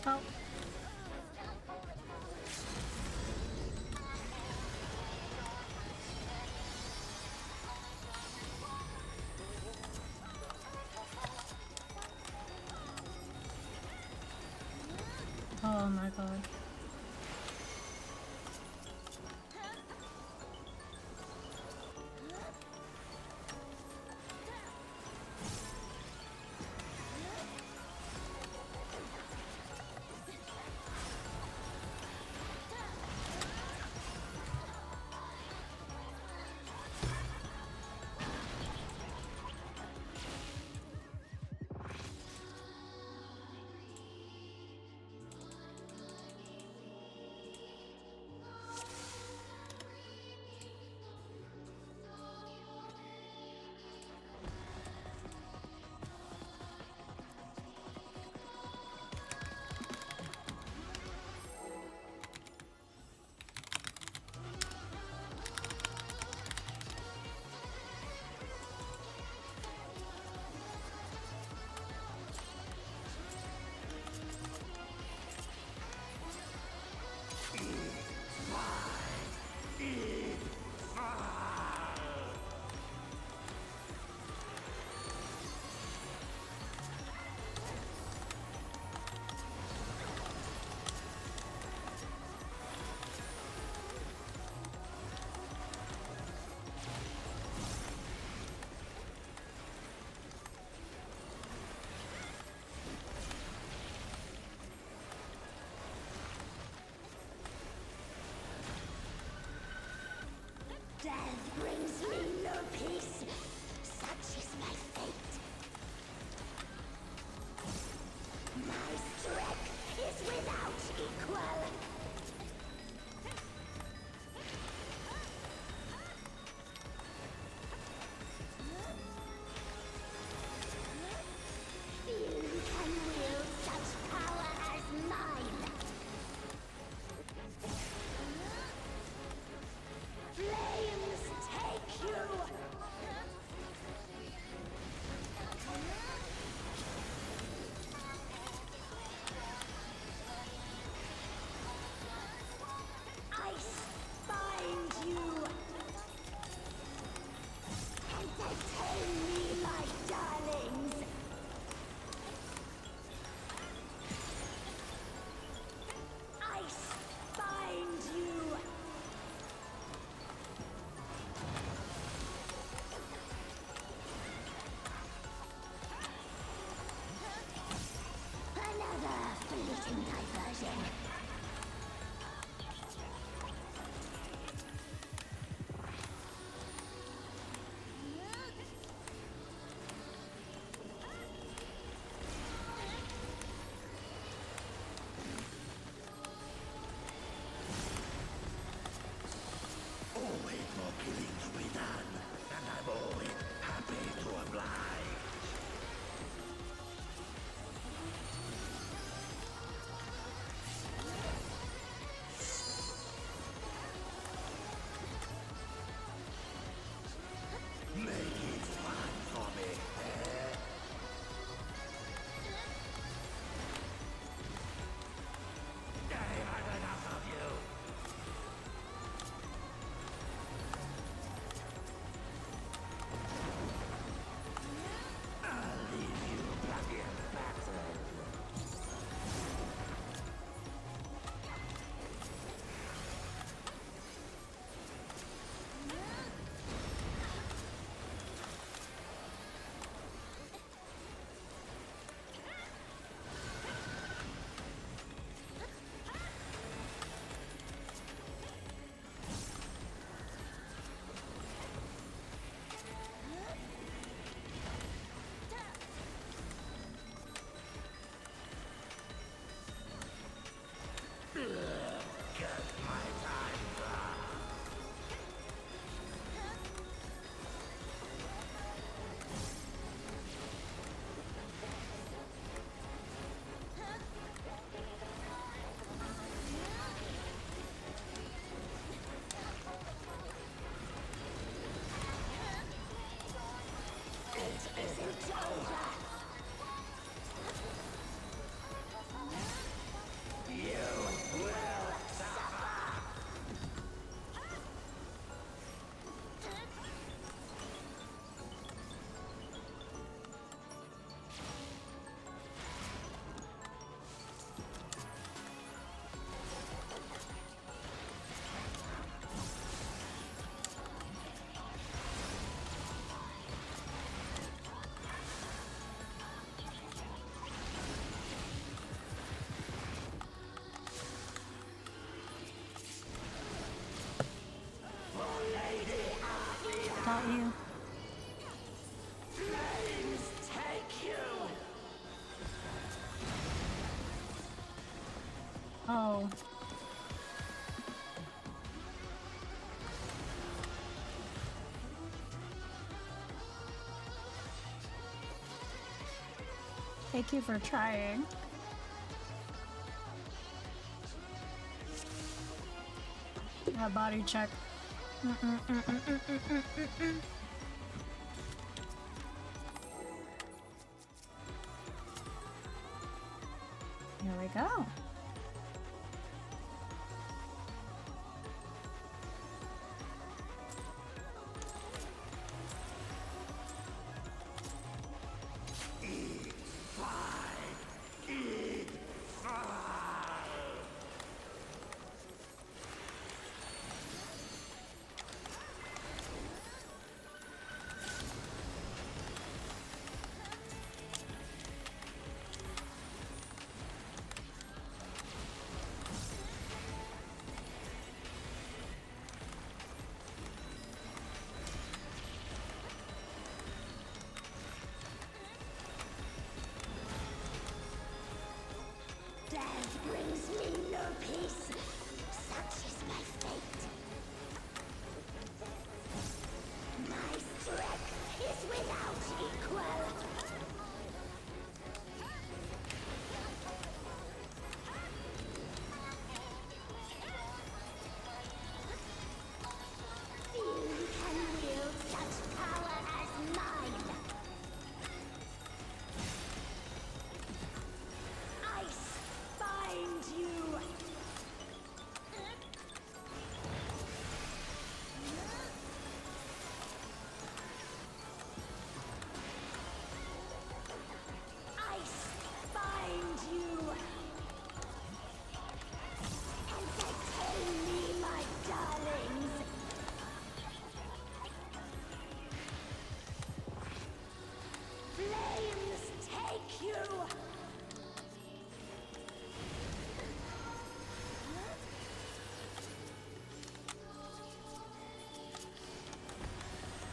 Speaker 1: Oh. Oh my god. Thank you for trying. Yeah, body check. Here we go.
Speaker 2: Death brings me no peace. Such is my fate. My strength is without equal. Few can wield such power as mine. Ice bind you. Ice bind you. Entertain me, my darlings. Flames take you.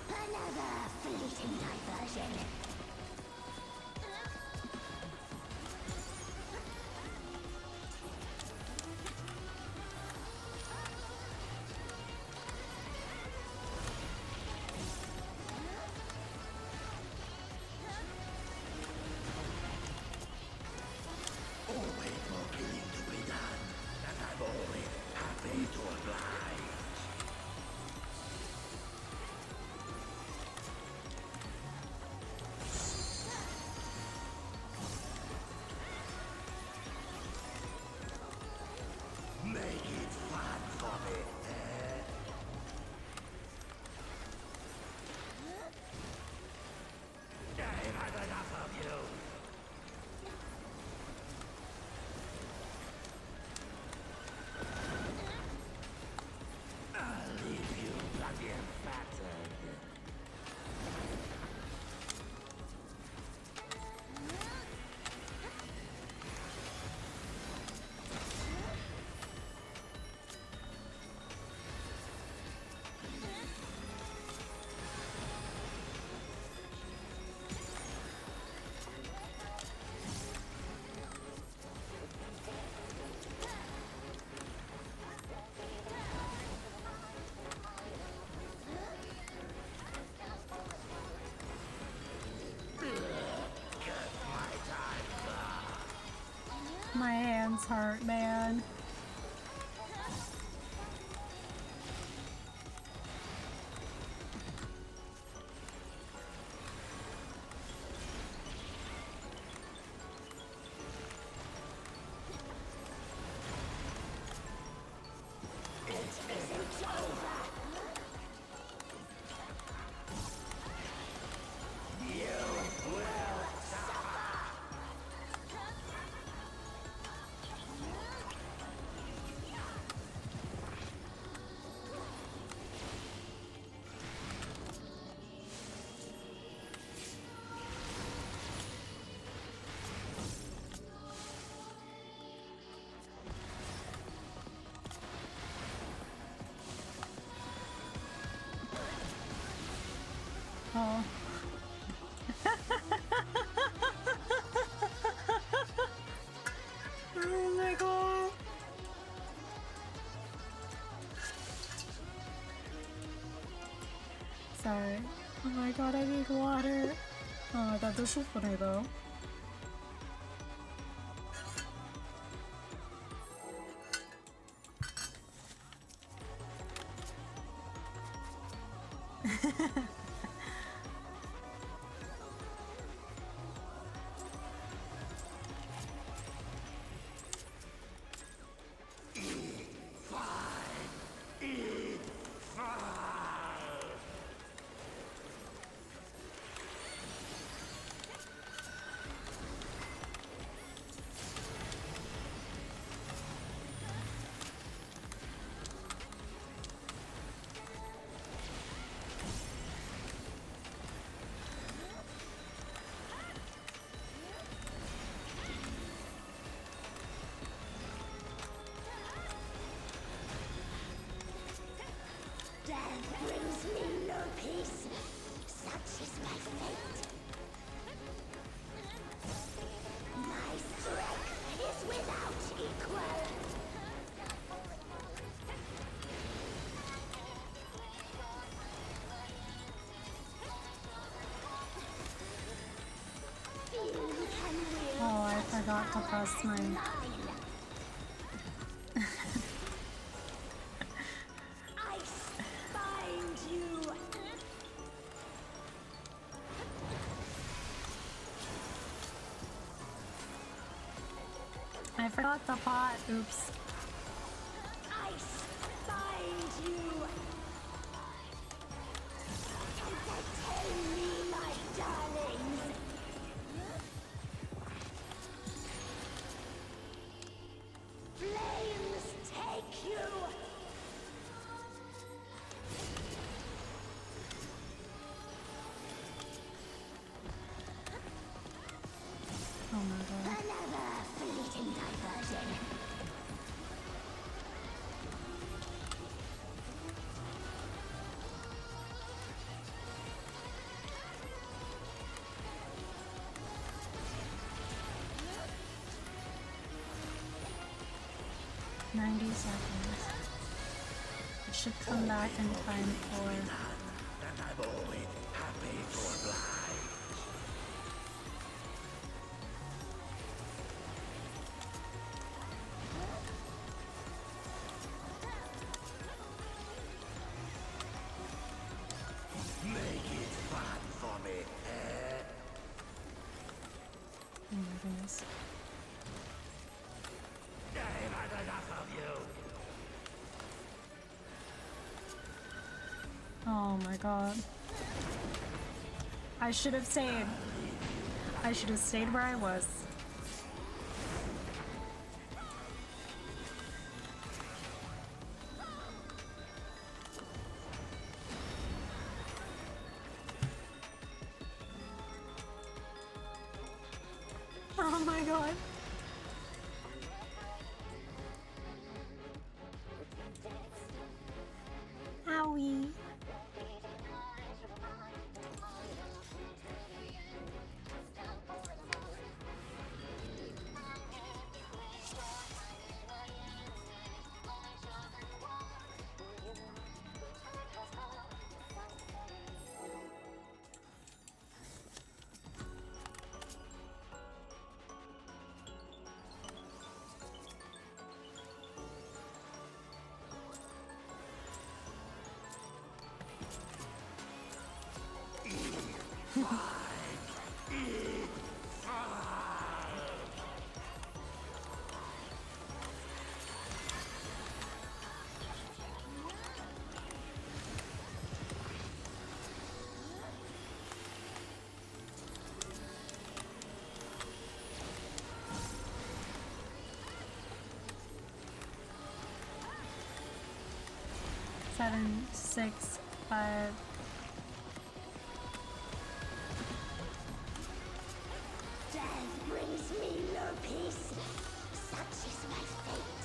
Speaker 2: Another fleeting diversion.
Speaker 3: Always more killing to be done, and I'm always happy to oblige. Make it fun for me, eh? I've had enough of you. I'll leave you bloody and battered.
Speaker 1: My hands hurt, man. Oh. Oh my god. Sorry. Oh my god, I need water. Oh my god, this is funny though.
Speaker 2: Death brings me no peace. Such is my fate. My strength is without equal. Few can wield
Speaker 1: Oh, I
Speaker 2: such
Speaker 1: forgot to
Speaker 2: power
Speaker 1: press
Speaker 2: as
Speaker 1: mine.
Speaker 2: mine. Ice bind you.
Speaker 1: I forgot the pot. Oops.
Speaker 2: Ice bind you. Entertain me, my darlings. Flames take you.
Speaker 1: Oh my god.
Speaker 2: Another fleeting diversion.
Speaker 1: $90. It should come back in time for
Speaker 3: And I'm always happy to oblige. Make it fun for me, eh?
Speaker 1: oh my goodness.
Speaker 3: I've had enough of you.
Speaker 1: Oh my god. I should have stayed. I should have stayed where I was. Oh my god. Owie. Seven, 6, 5.
Speaker 2: Death brings me no peace. Such is my fate.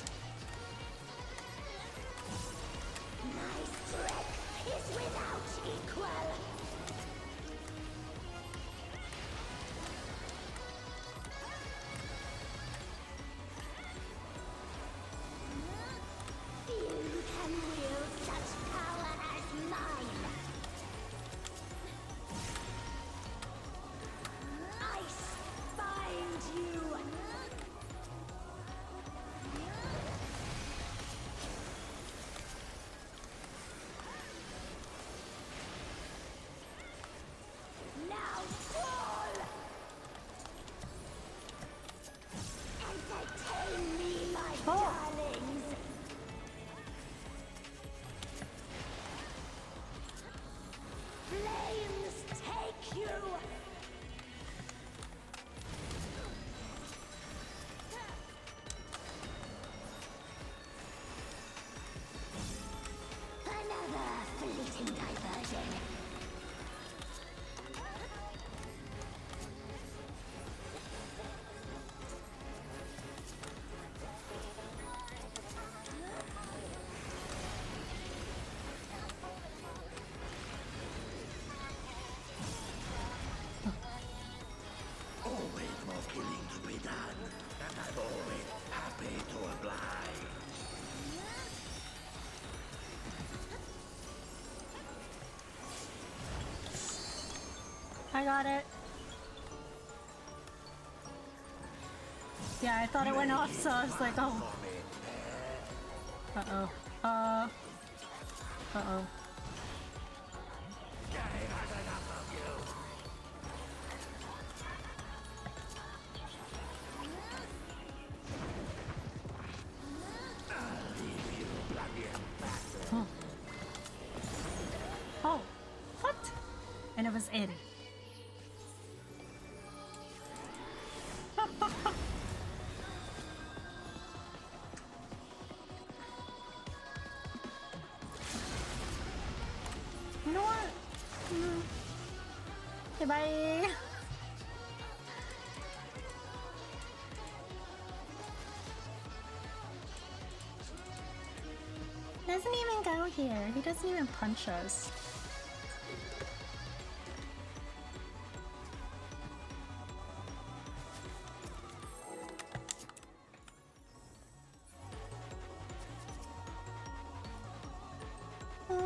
Speaker 2: My strength is without equal. Few can wield such power as mine. Ice bind you.
Speaker 1: got it. Yeah, I thought it went off, so I was like, oh. Uh-oh. Uh-oh. Oh, what? And it was in. You know what? Okay, bye. Doesn't even go here. He doesn't even punch us. What?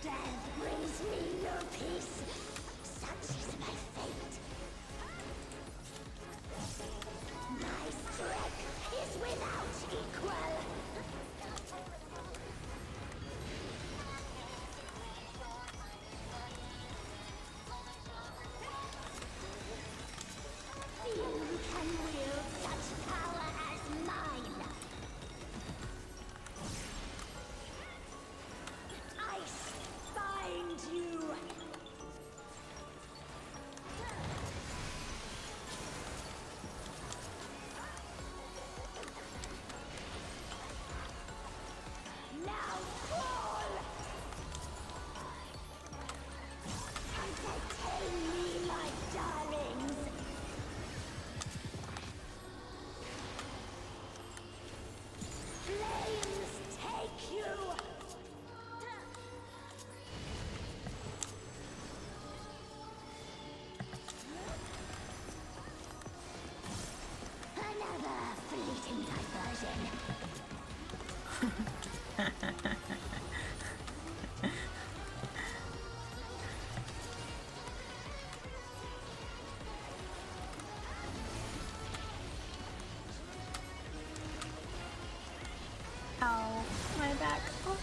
Speaker 2: Death brings me no peace. Such is my fate. My strength is without equal. Few can wield such power as mine. I find you. Now fall. Entertain me, my darlings. Flames take you. Another fleeting diversion.
Speaker 1: Ow, my back. Oh.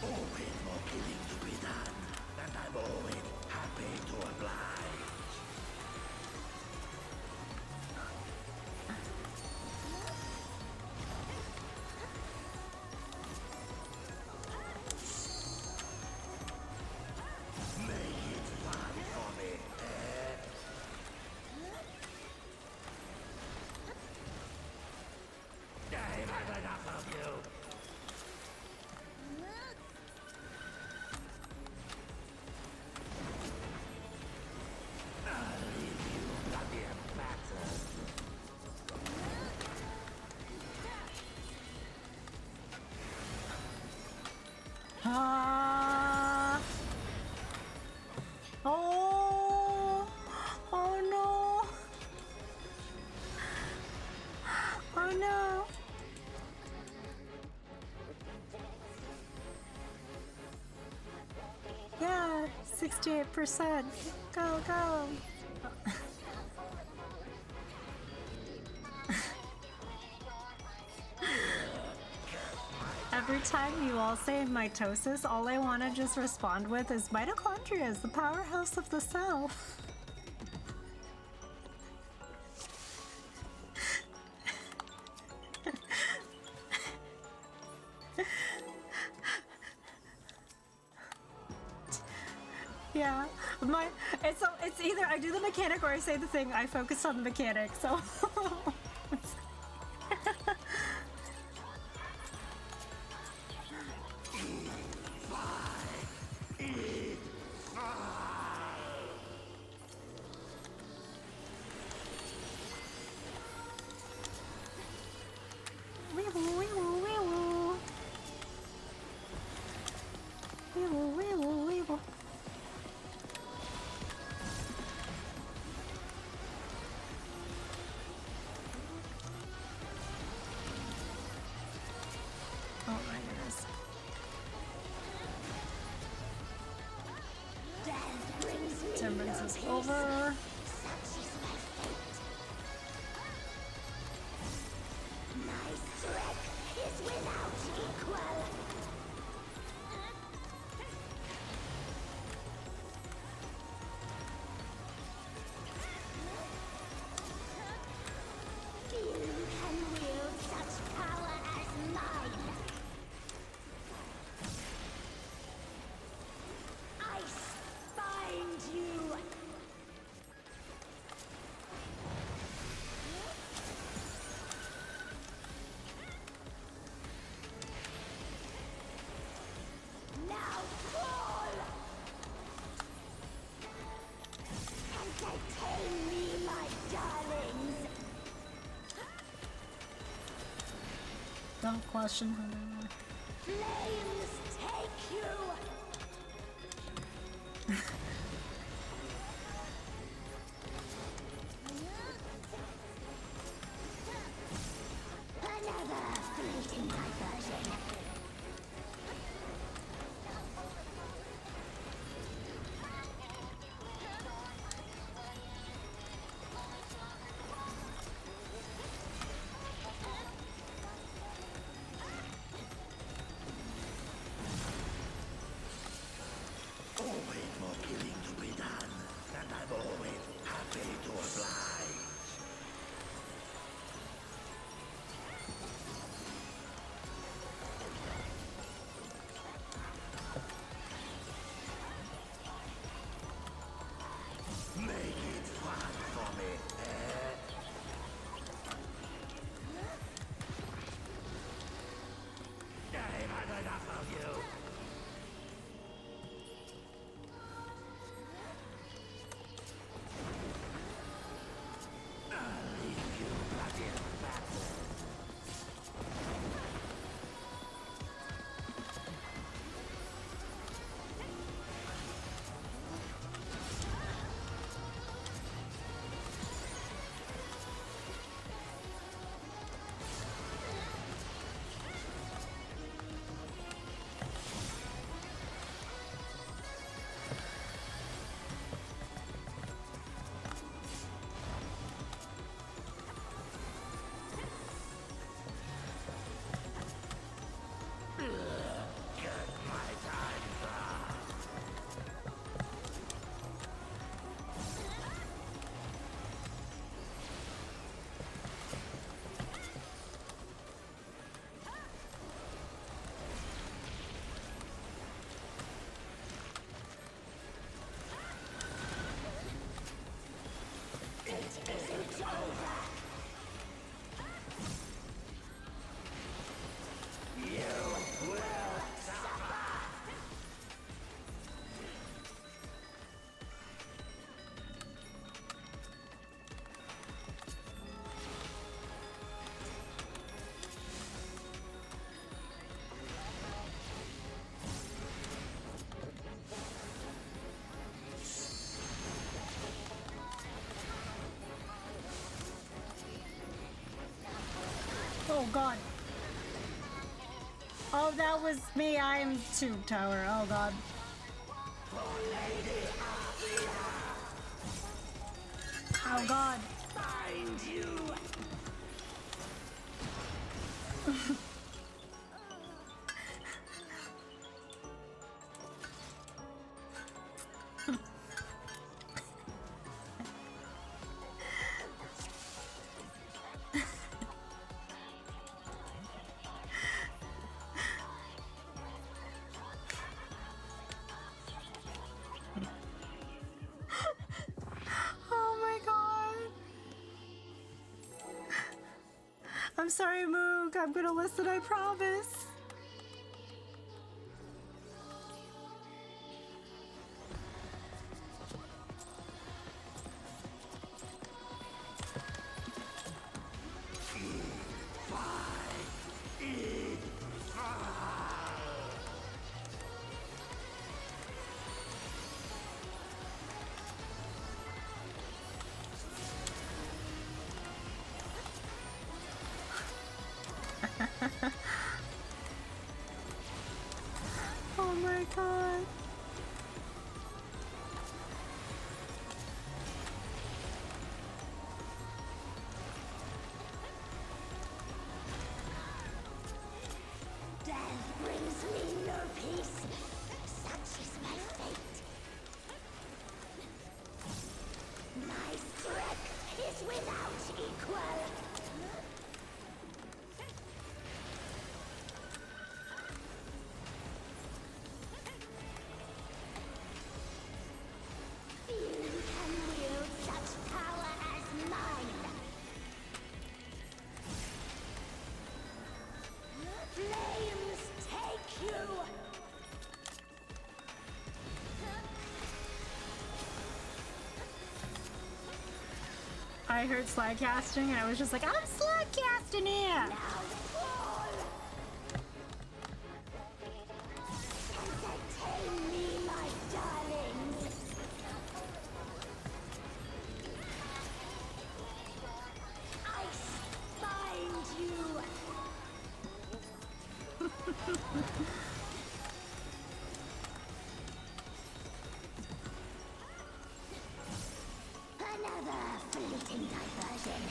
Speaker 3: Always more killing to be done, and I'm always happy to oblige. Make it fun for me, eh? I've had enough of you. I'll leave you bloody and battered.
Speaker 1: Ah. Oh. Oh no. Oh no. Yeah, 68%. Go, go. Every time you all say mitosis, all I want to just respond with is mitochondria is the powerhouse of the cell. Yeah, it's either I do the mechanic or I say the thing. I focus on the mechanic, so. Wee-woo, wee-woo, wee-woo. Wee-woo, wee-woo, wee-woo. Oh my goodness.
Speaker 2: Death brings me
Speaker 1: Temperance
Speaker 2: no
Speaker 1: is
Speaker 2: peace.
Speaker 1: over.
Speaker 2: Such is my fate. My strength is without equal. Few can wield such power as mine. Ice, find you. Now fall! Entertain me, my darlings!
Speaker 1: Don't question her.
Speaker 2: Flames take you! Another fleeting diversion.
Speaker 3: Always more killing to be done, and I'm always happy to oblige. Make it fun for me, eh? I've had enough of you. I'll leave you bloody battle. Get my time back.
Speaker 2: It isn't over!
Speaker 3: You will suffer.
Speaker 1: Oh god. Oh, that was me. I'm Tube Tower. Oh god. Oh god.
Speaker 3: Find you.
Speaker 1: sorry, Moog. I'm gonna listen, I promise. Oh my god.
Speaker 2: Death brings me no peace. Such is my fate. My strength is without equal. Few can wield such power as mine. Flames take you!
Speaker 1: I heard slide casting and I was just like, I'm slide casting here!
Speaker 2: Now fall! Entertain me, my darlings! Ice bind you! Another fleeting diversion.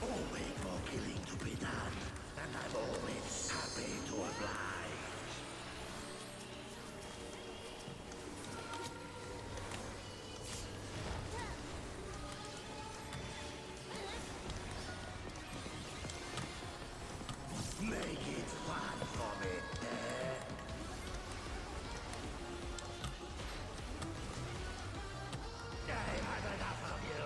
Speaker 3: Always more killing to be done, and I'm always happy to oblige. Make it fun for me, eh? I've had enough of you.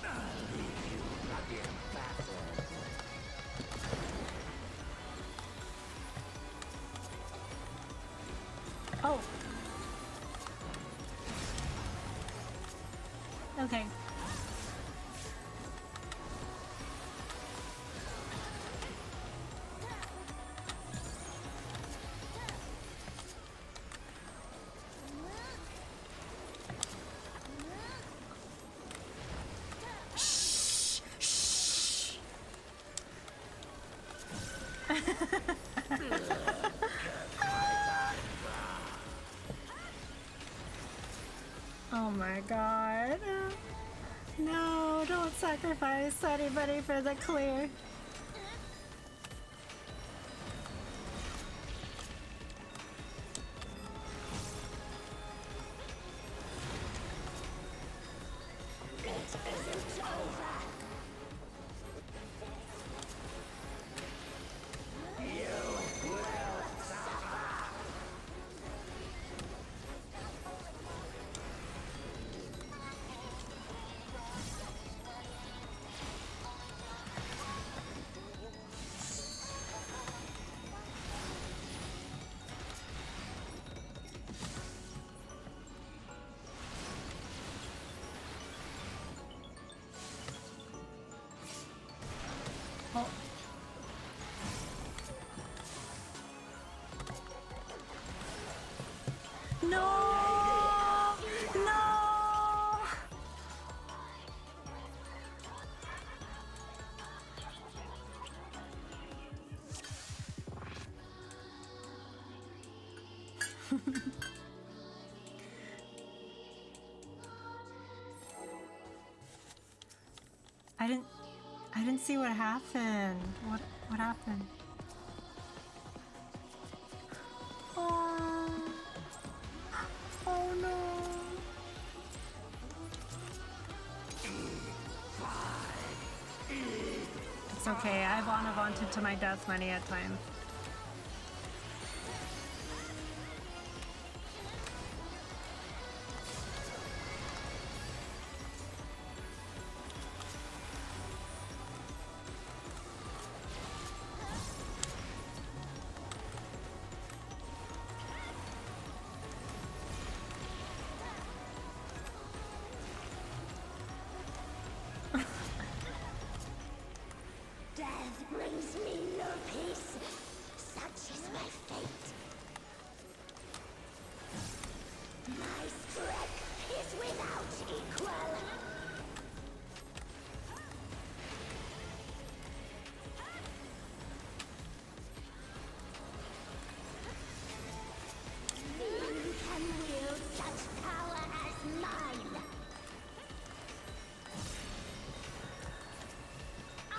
Speaker 3: I'll leave you bloody bastards.
Speaker 1: Oh. Okay. Shh. Shh. Oh my god. No, don't sacrifice anybody for the clear.
Speaker 2: It isn't over.
Speaker 1: Oh. No! No! I didn't see what happened. What happened? Oh It's okay. I've wanted to my death many a time.
Speaker 2: Death brings me no peace. Such is my fate. My strength is without equal. Few can wield such power as mine.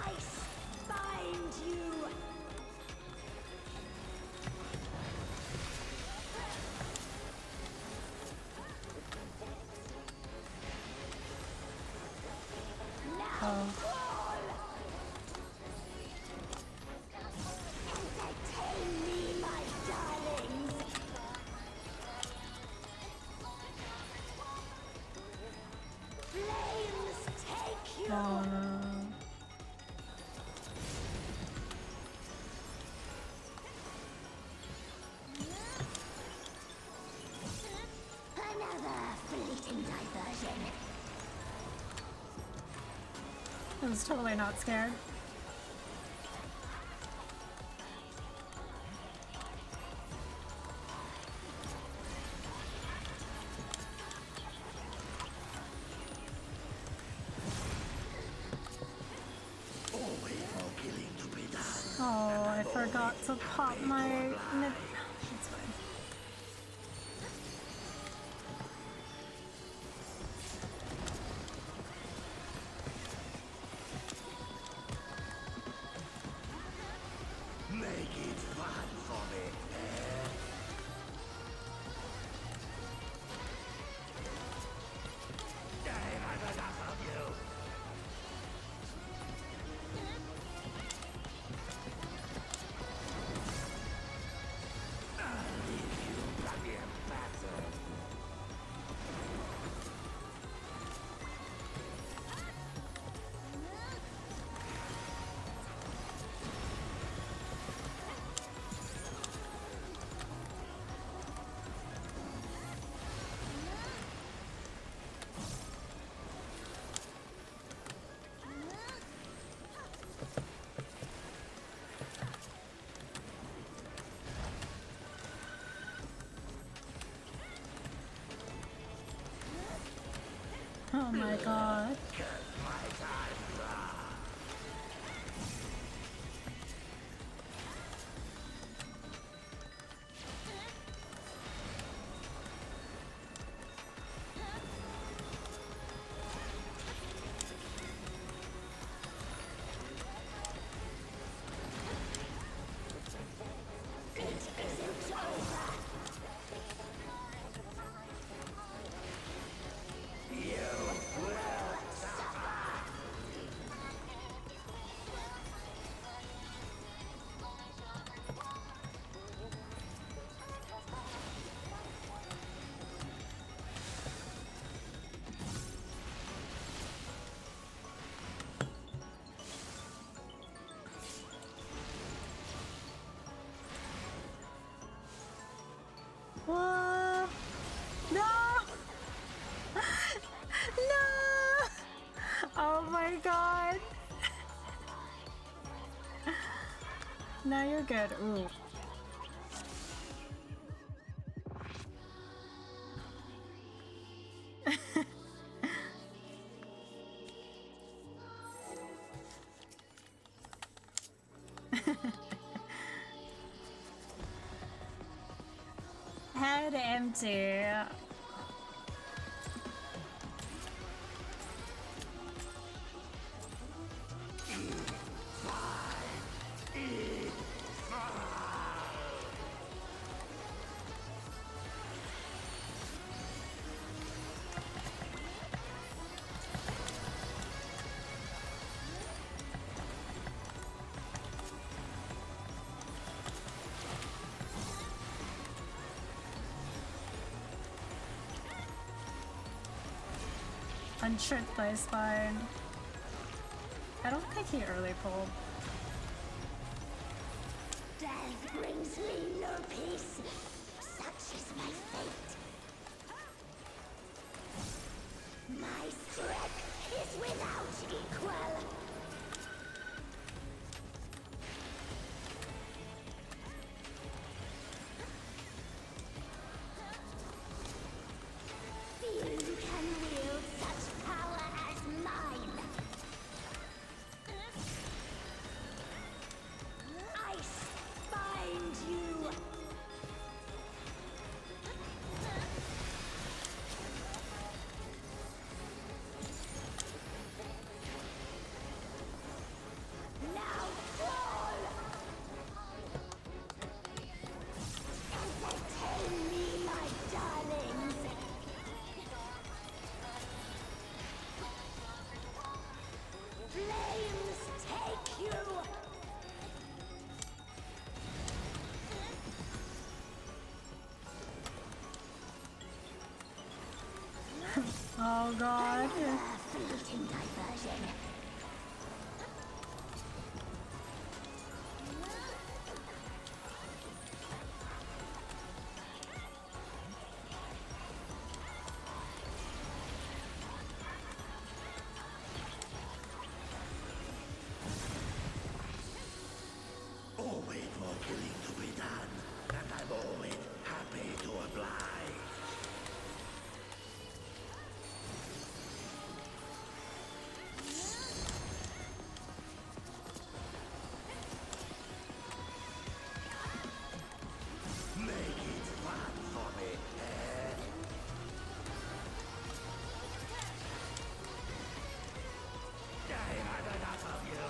Speaker 2: Ice bind you.
Speaker 1: Oh.
Speaker 2: Entertain me, my darlings. Flames take you.
Speaker 1: Oh no.
Speaker 2: Another fleeting diversion.
Speaker 1: I was totally not scared.
Speaker 3: Always more killing to be done.
Speaker 1: Oh, I forgot to pop my mid. It's fine.
Speaker 3: Make it fun for me. I've had enough of you. I'll leave you bloody bastard.
Speaker 1: Oh my god. What? No! No! Oh my god! Now you're good. Ooh. Head empty. Untripped by Spine. I don't think he early pulled.
Speaker 2: Death brings me no peace. Such is my fate. My strength is without equal. Few can wield such power as mine. I find you. Now fall. Entertain me, my darlings. Flames take you.
Speaker 1: Oh god.
Speaker 2: A fleeting diversion.
Speaker 3: Always more killing to be done, and I'm always happy to oblige. Make it fun for me, eh? I've had enough of you.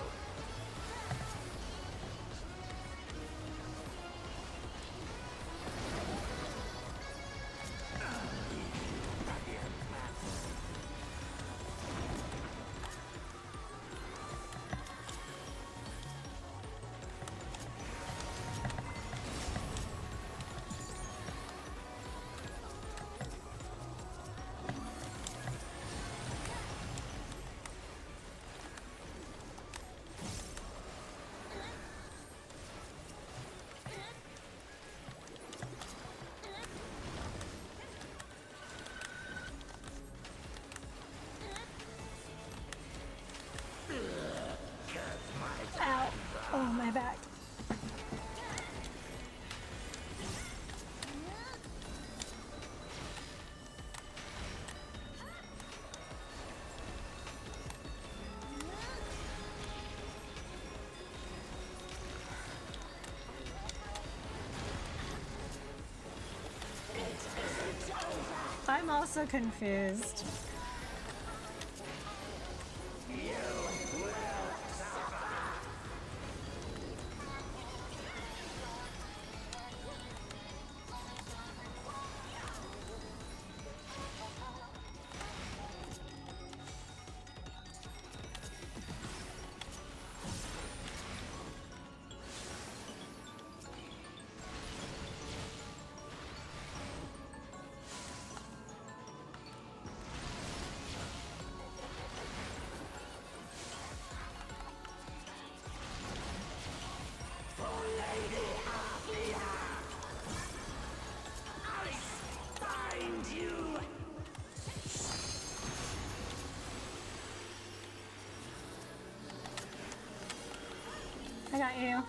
Speaker 1: Ow. Oh, my back. I'm also confused. I got you.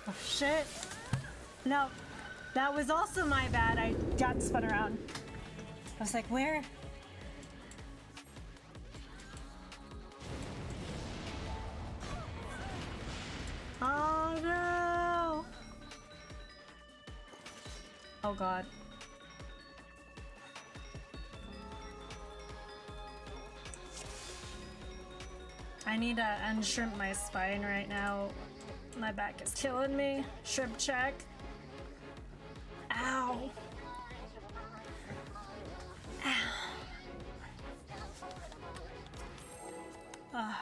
Speaker 1: Oh shit. No, that was also my bad. I got spun around. I was like, where? Oh no! Oh god. I need to unshrimp my spine right now. My back is killing me. Shrimp check. Ow. Ow.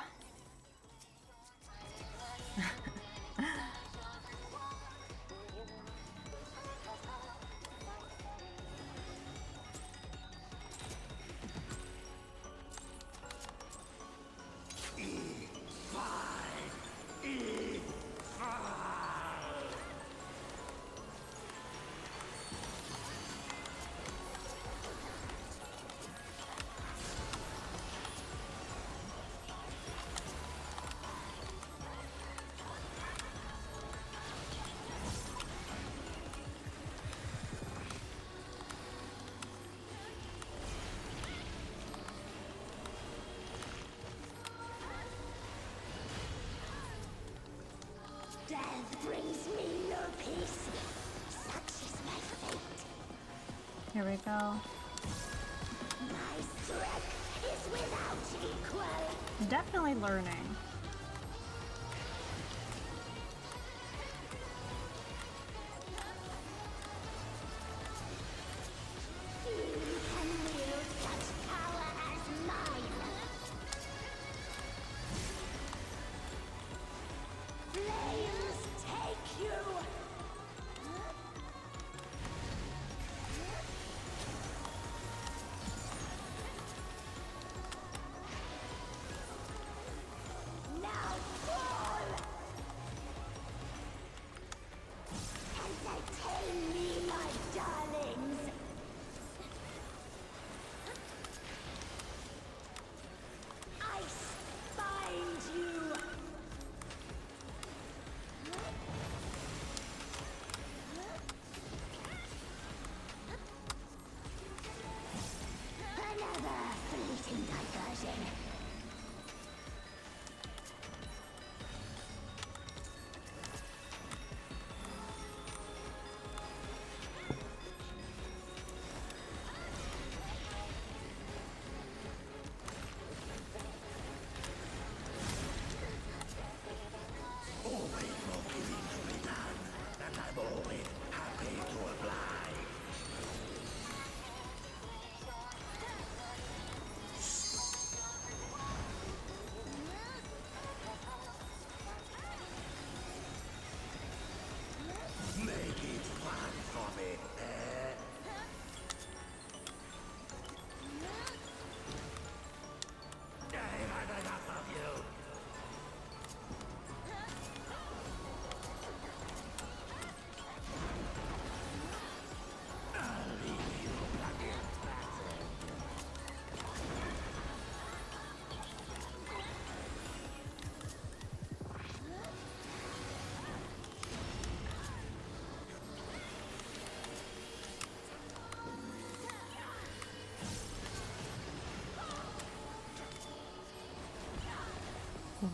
Speaker 2: Death brings me no peace. Such is my fate.
Speaker 1: Here we go.
Speaker 2: My strength is without equal.
Speaker 1: Definitely learning.
Speaker 2: Few can wield such power as mine. Flames take you. Now fall. Entertain me, my darlings. Ice bind you. Another fleeting diversion.
Speaker 3: Always more killing to be done, and I'm always happy to oblige. Make it fun for me, eh? I've had enough of you.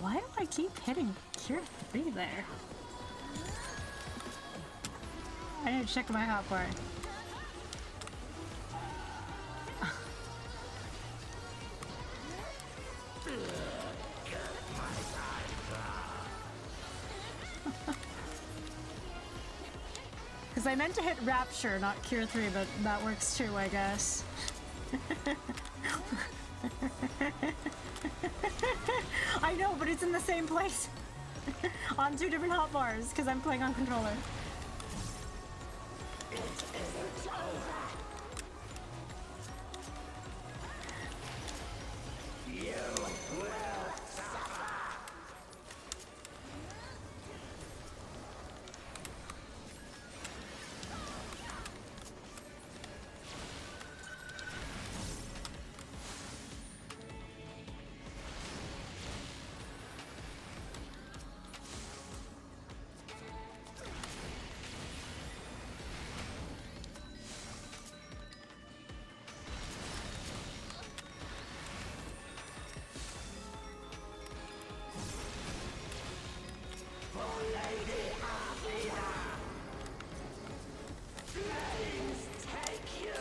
Speaker 1: Why do I keep hitting Cure 3 there? I need to check my hotbar. Because I meant to hit Rapture, not Cure 3, but that works too, I guess. I know, but it's in the same place. On two different hotbars, because I'm playing on controller.
Speaker 3: Lady Arvina! Flames take you!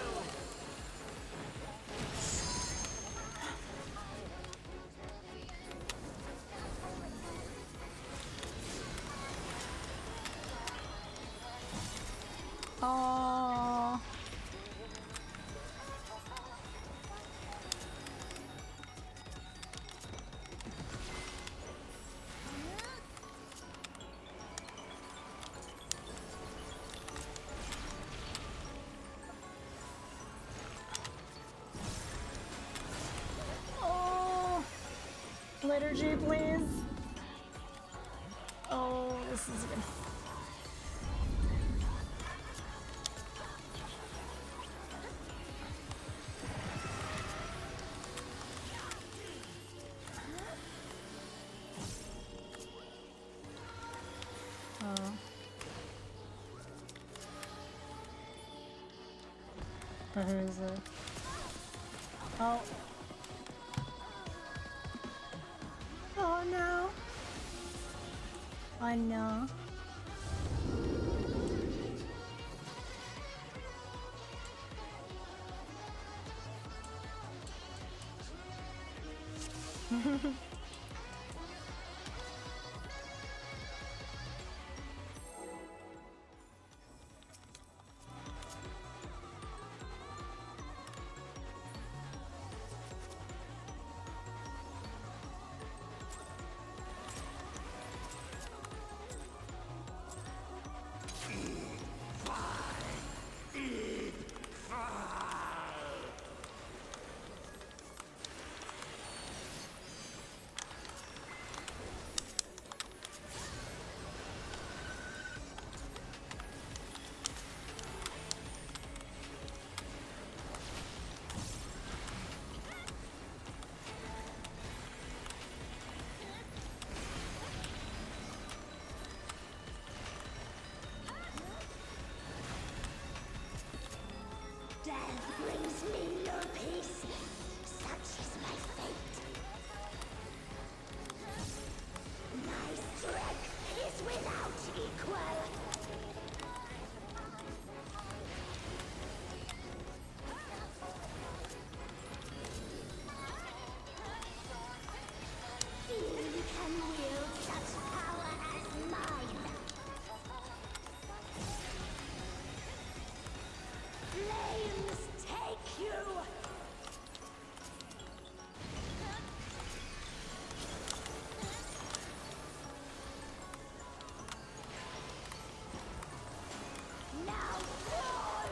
Speaker 1: Oh. Oh. Liturgy, please. Oh, this is good. Oh. Who is it? Oh. Oh no. I know.
Speaker 2: Death brings me no peace. Such is my fate. My strength is without equal. Few can wield such power as mine. Flames take you! Now fall!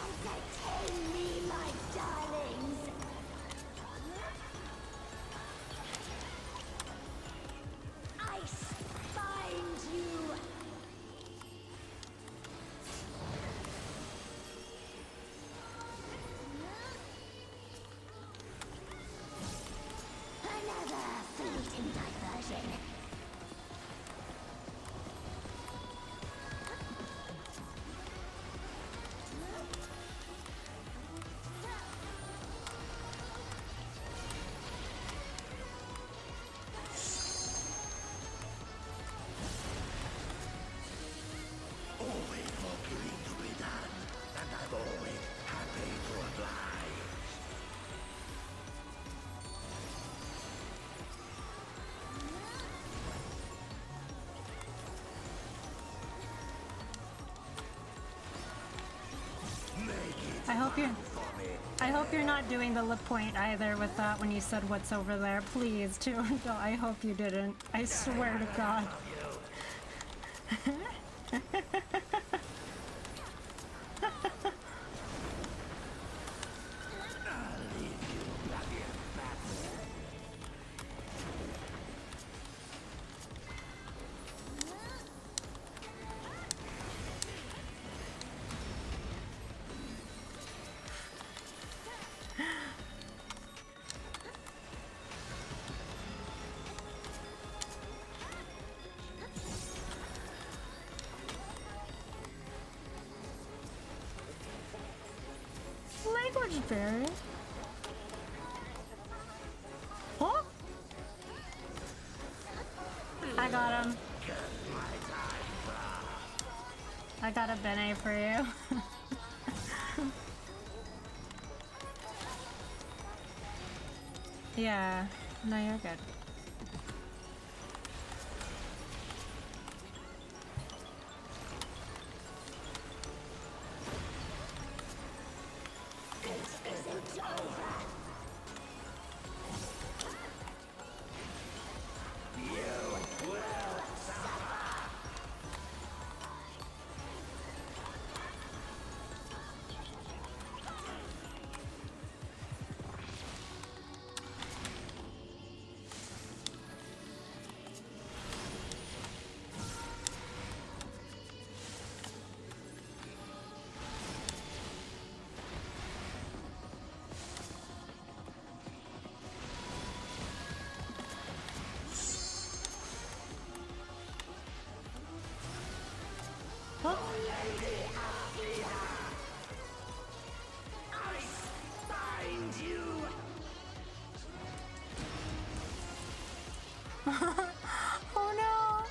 Speaker 2: Entertain me, my darlings! Ice bind you! Another fleeting diversion.
Speaker 3: Always more killing to be done, and I'm always happy to oblige.
Speaker 1: I hope you're not doing the lip point either with that when you said what's over there. Please, too. No, I hope you didn't. I swear to God. Language barrier? Huh? I got him. I got a Bene for you. Yeah, no, you're good. Oh no!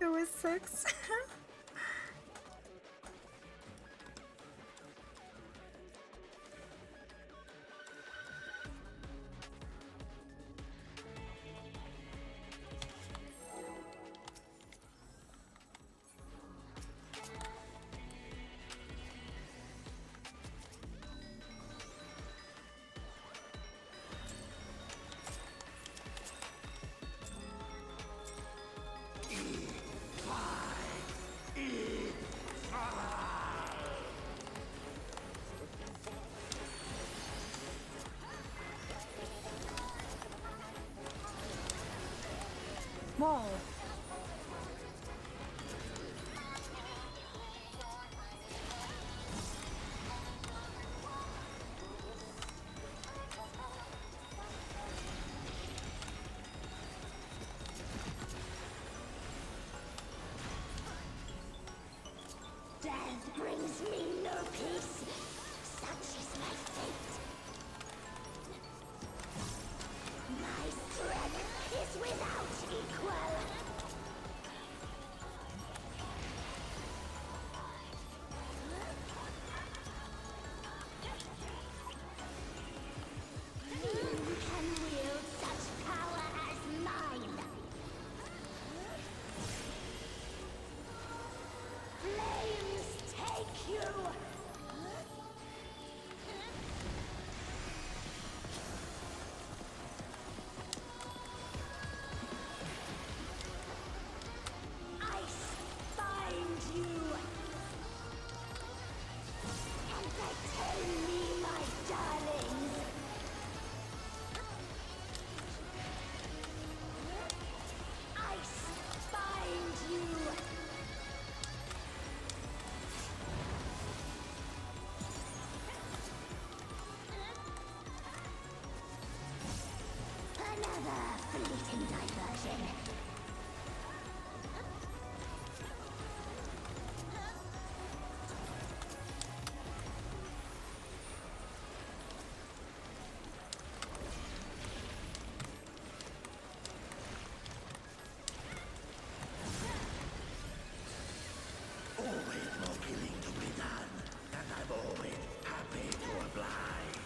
Speaker 1: It was 6. Whoa.
Speaker 2: Death brings me no peace. Such is my fate. My strength is without equal. Who can wield such power as mine? Flames take you! Ice bind you! Entertain me, my darlings! Ice bind you! Another fleeting diversion.
Speaker 3: Always more killing to be done, and I'm always happy to oblige.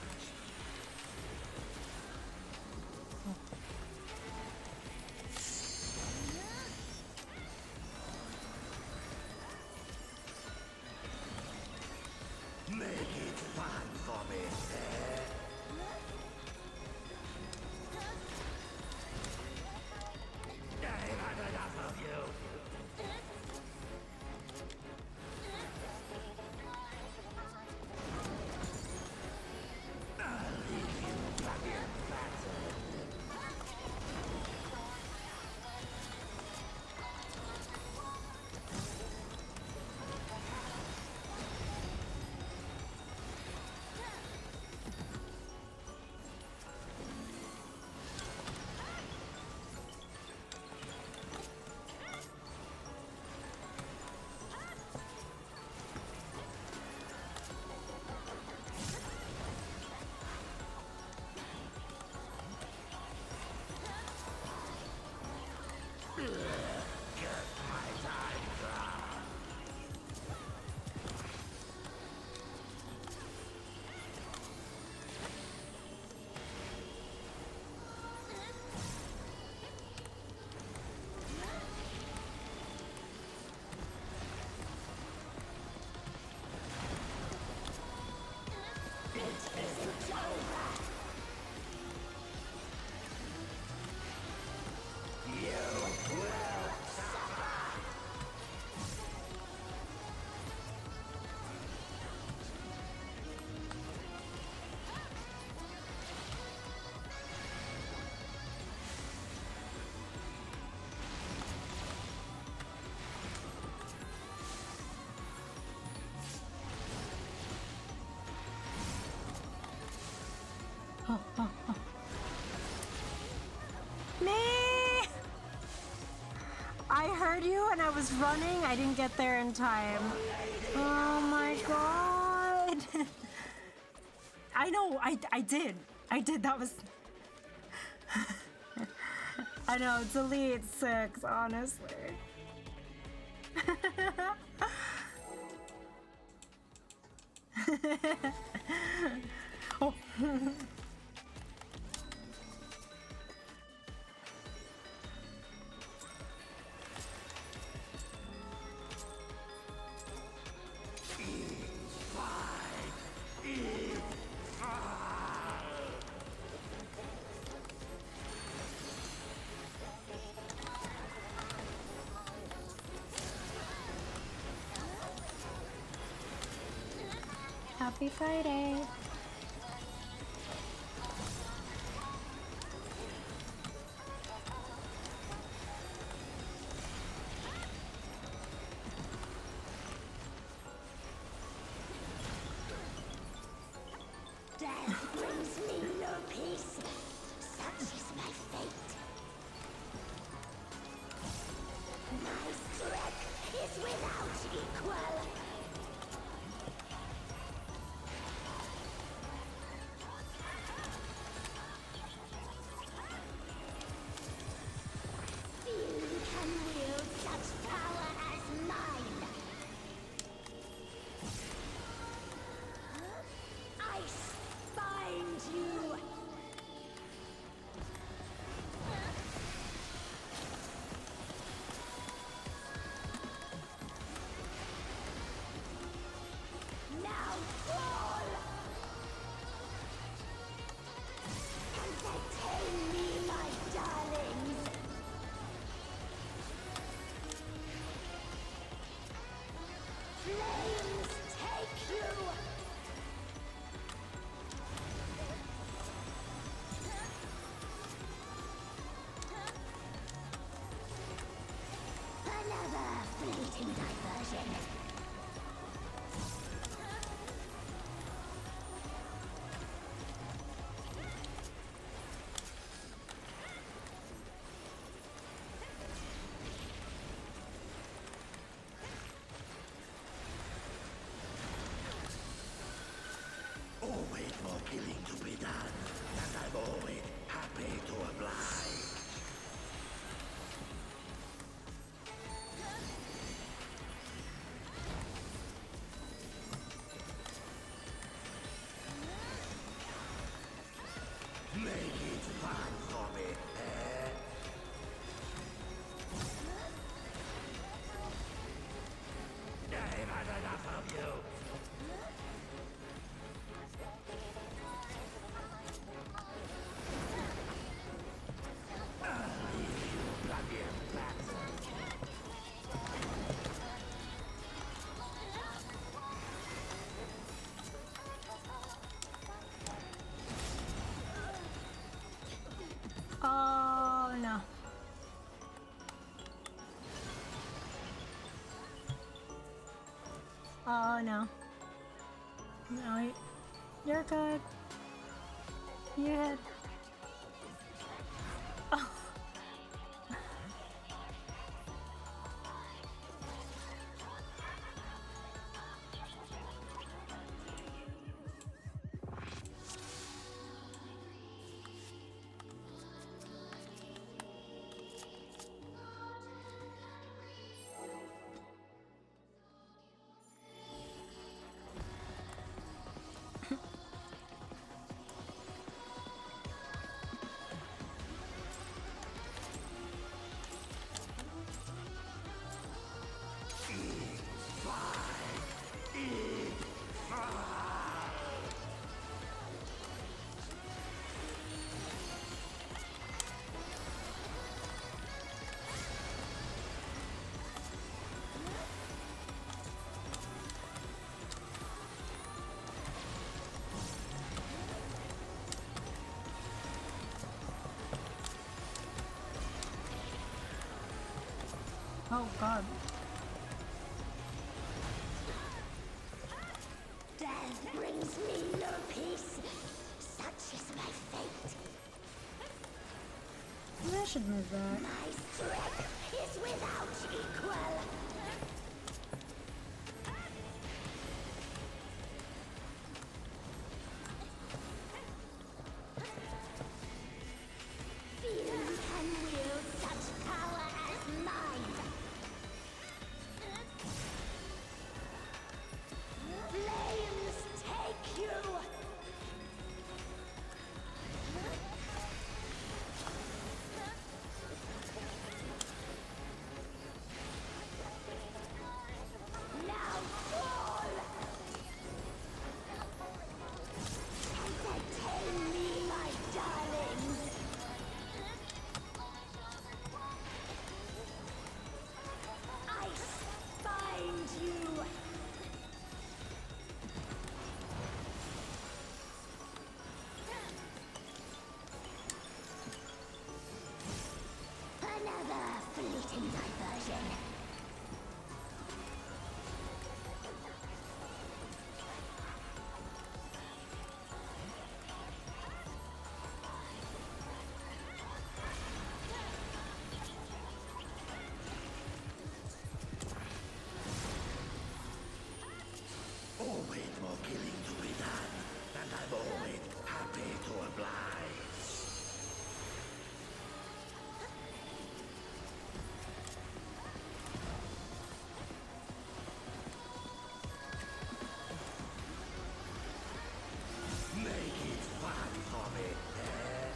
Speaker 3: Make it fun for me, eh? I've had enough of you.
Speaker 1: Me! I heard you and I was running. I didn't get there in time. Oh my god. I know, I did. I did. That was... I know, delete 6, honestly. Oh. Happy Friday.
Speaker 2: Death brings me no peace. Such is my fate. My strength is without equal. Few can wield such power as mine. I bind you. Now fall. Entertain me, my darlings. Flames take you. Another fleeting diversion.
Speaker 3: Always more killing to be done, and I'm always happy to oblige. Make it fun for me, eh? I've had enough of you.
Speaker 1: Oh no. Oh no. No, you're good. You're good. Oh. Oh god.
Speaker 2: Death brings me no peace. Such is my
Speaker 1: I should move that.
Speaker 2: My strength is without equal. Few can wield such power as mine. Flames take you. Now fall! Entertain me, my darlings! Ice bind you! Another fleeting diversion.
Speaker 3: Always more killing to be done, and I'm always happy to oblige. Make it fun for me, eh?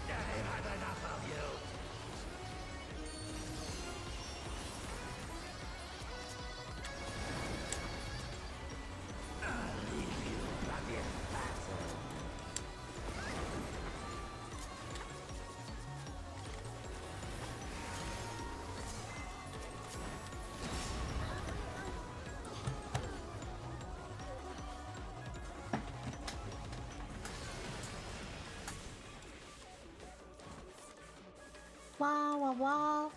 Speaker 3: I've had enough of you. I'll leave you bloody battle.
Speaker 1: Wah, wah, wah.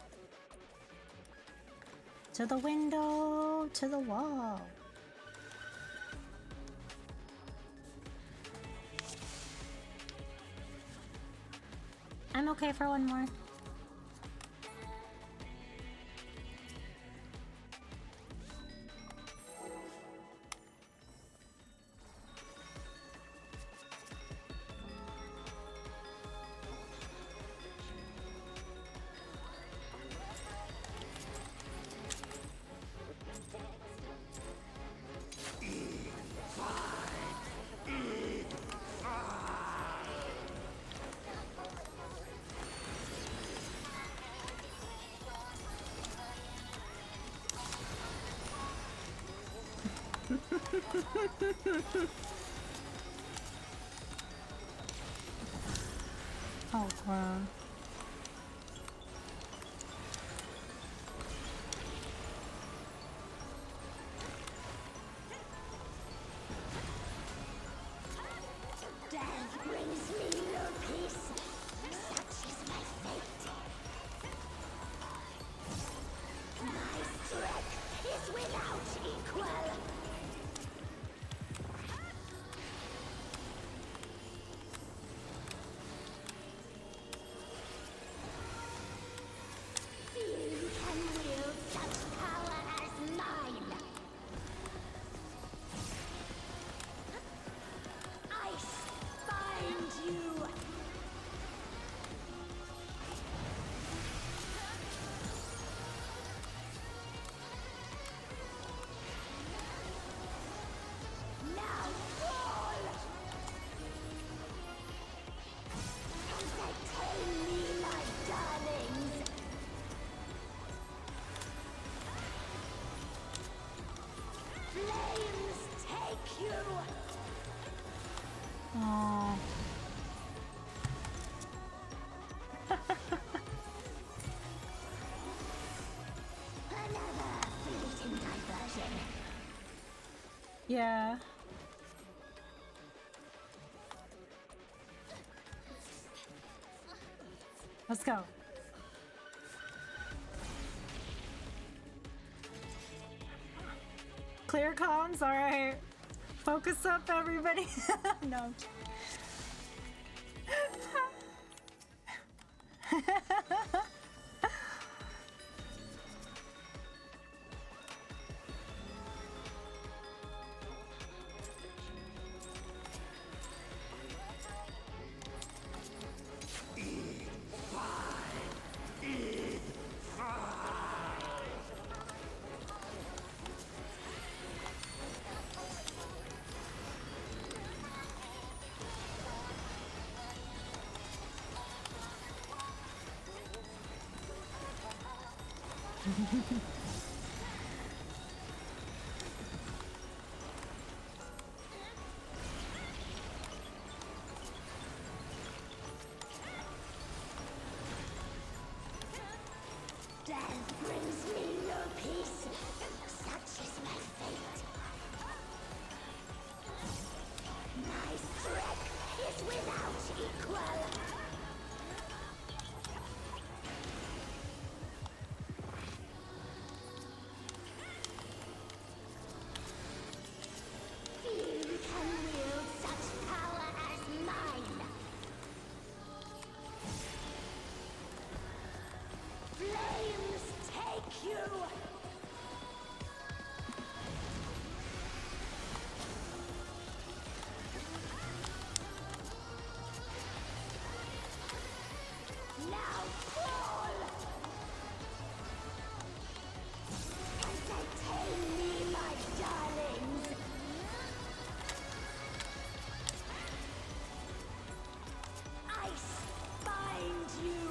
Speaker 1: To the window, to the wall. I'm okay for one more. Oh, wow.
Speaker 2: Death brings me no peace. Such is my fate. My strength is without equal. Few can wield such power as mine. Ice bind you. Now fall. Entertain me, my darlings. Flames take you.
Speaker 1: Oh.
Speaker 2: Another fleeting diversion.
Speaker 1: Yeah. Let's go. Clear comms, alright. Focus up, everybody. No.
Speaker 2: Death brings me no peace. Such is my fate. My strength is without equal. Few can wield such power as mine. Flames take you! Now fall! Entertain me, my darlings! Ice bind you!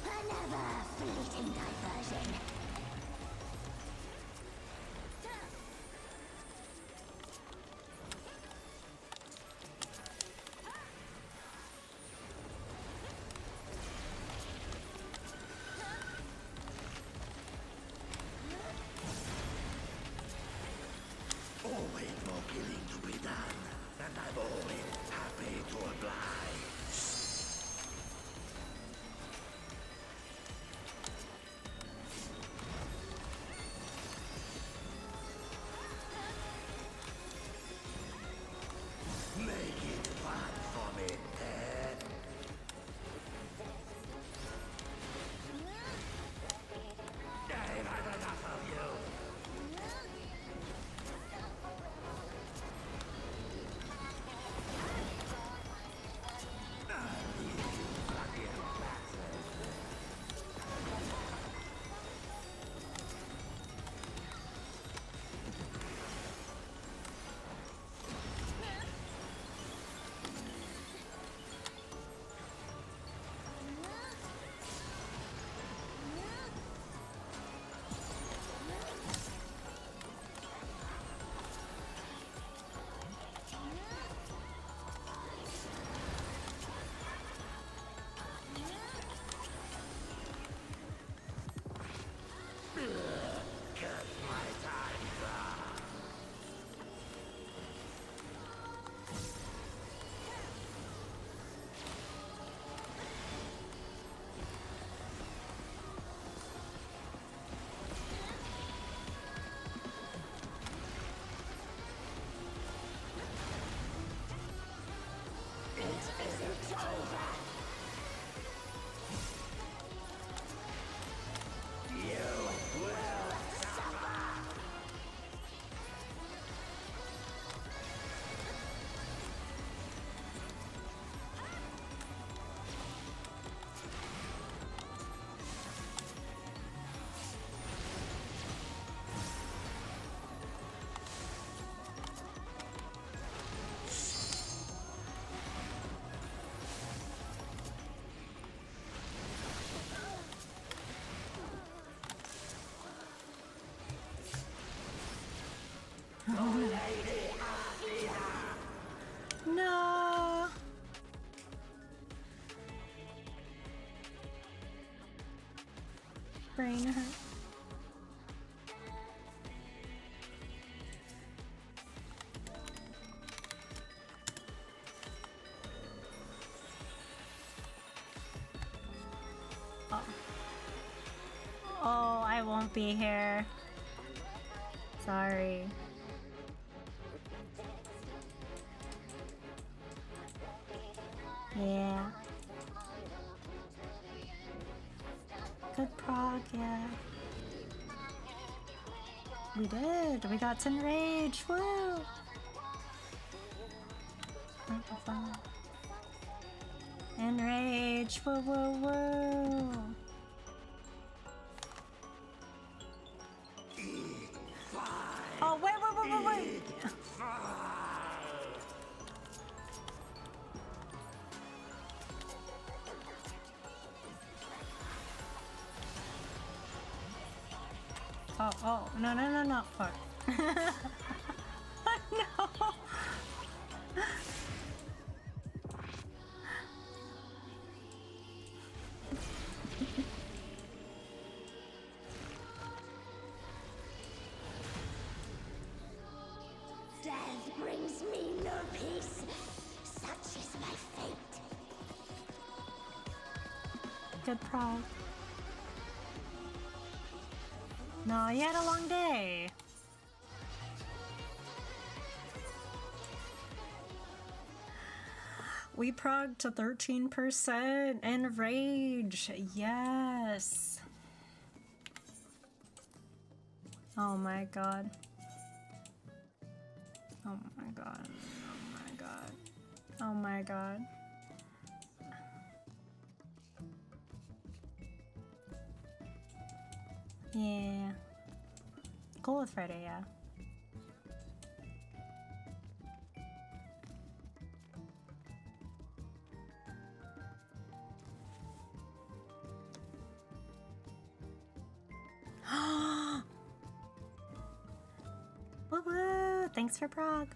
Speaker 2: Another fleeting diversion.
Speaker 3: Always more killing to be done, and I'm always happy to oblige. Make it fun for me, Dad. I've had enough of you.
Speaker 1: No. Brain hurt. won't be here. Sorry. Yeah. Good prog, yeah. We did. We got 10 rage. Woo! Enrage. Woo woo woo. Oh wait. Oh, no, fuck. No.
Speaker 2: Death brings me no peace. Such is my fate.
Speaker 1: Good prog. No, you had a long day. We progged to 13% and rage. Yes. Oh my god. Oh my god. Oh my god. Oh my god. Yeah. Cool with Friday, yeah. Woo woo! Thanks for prog.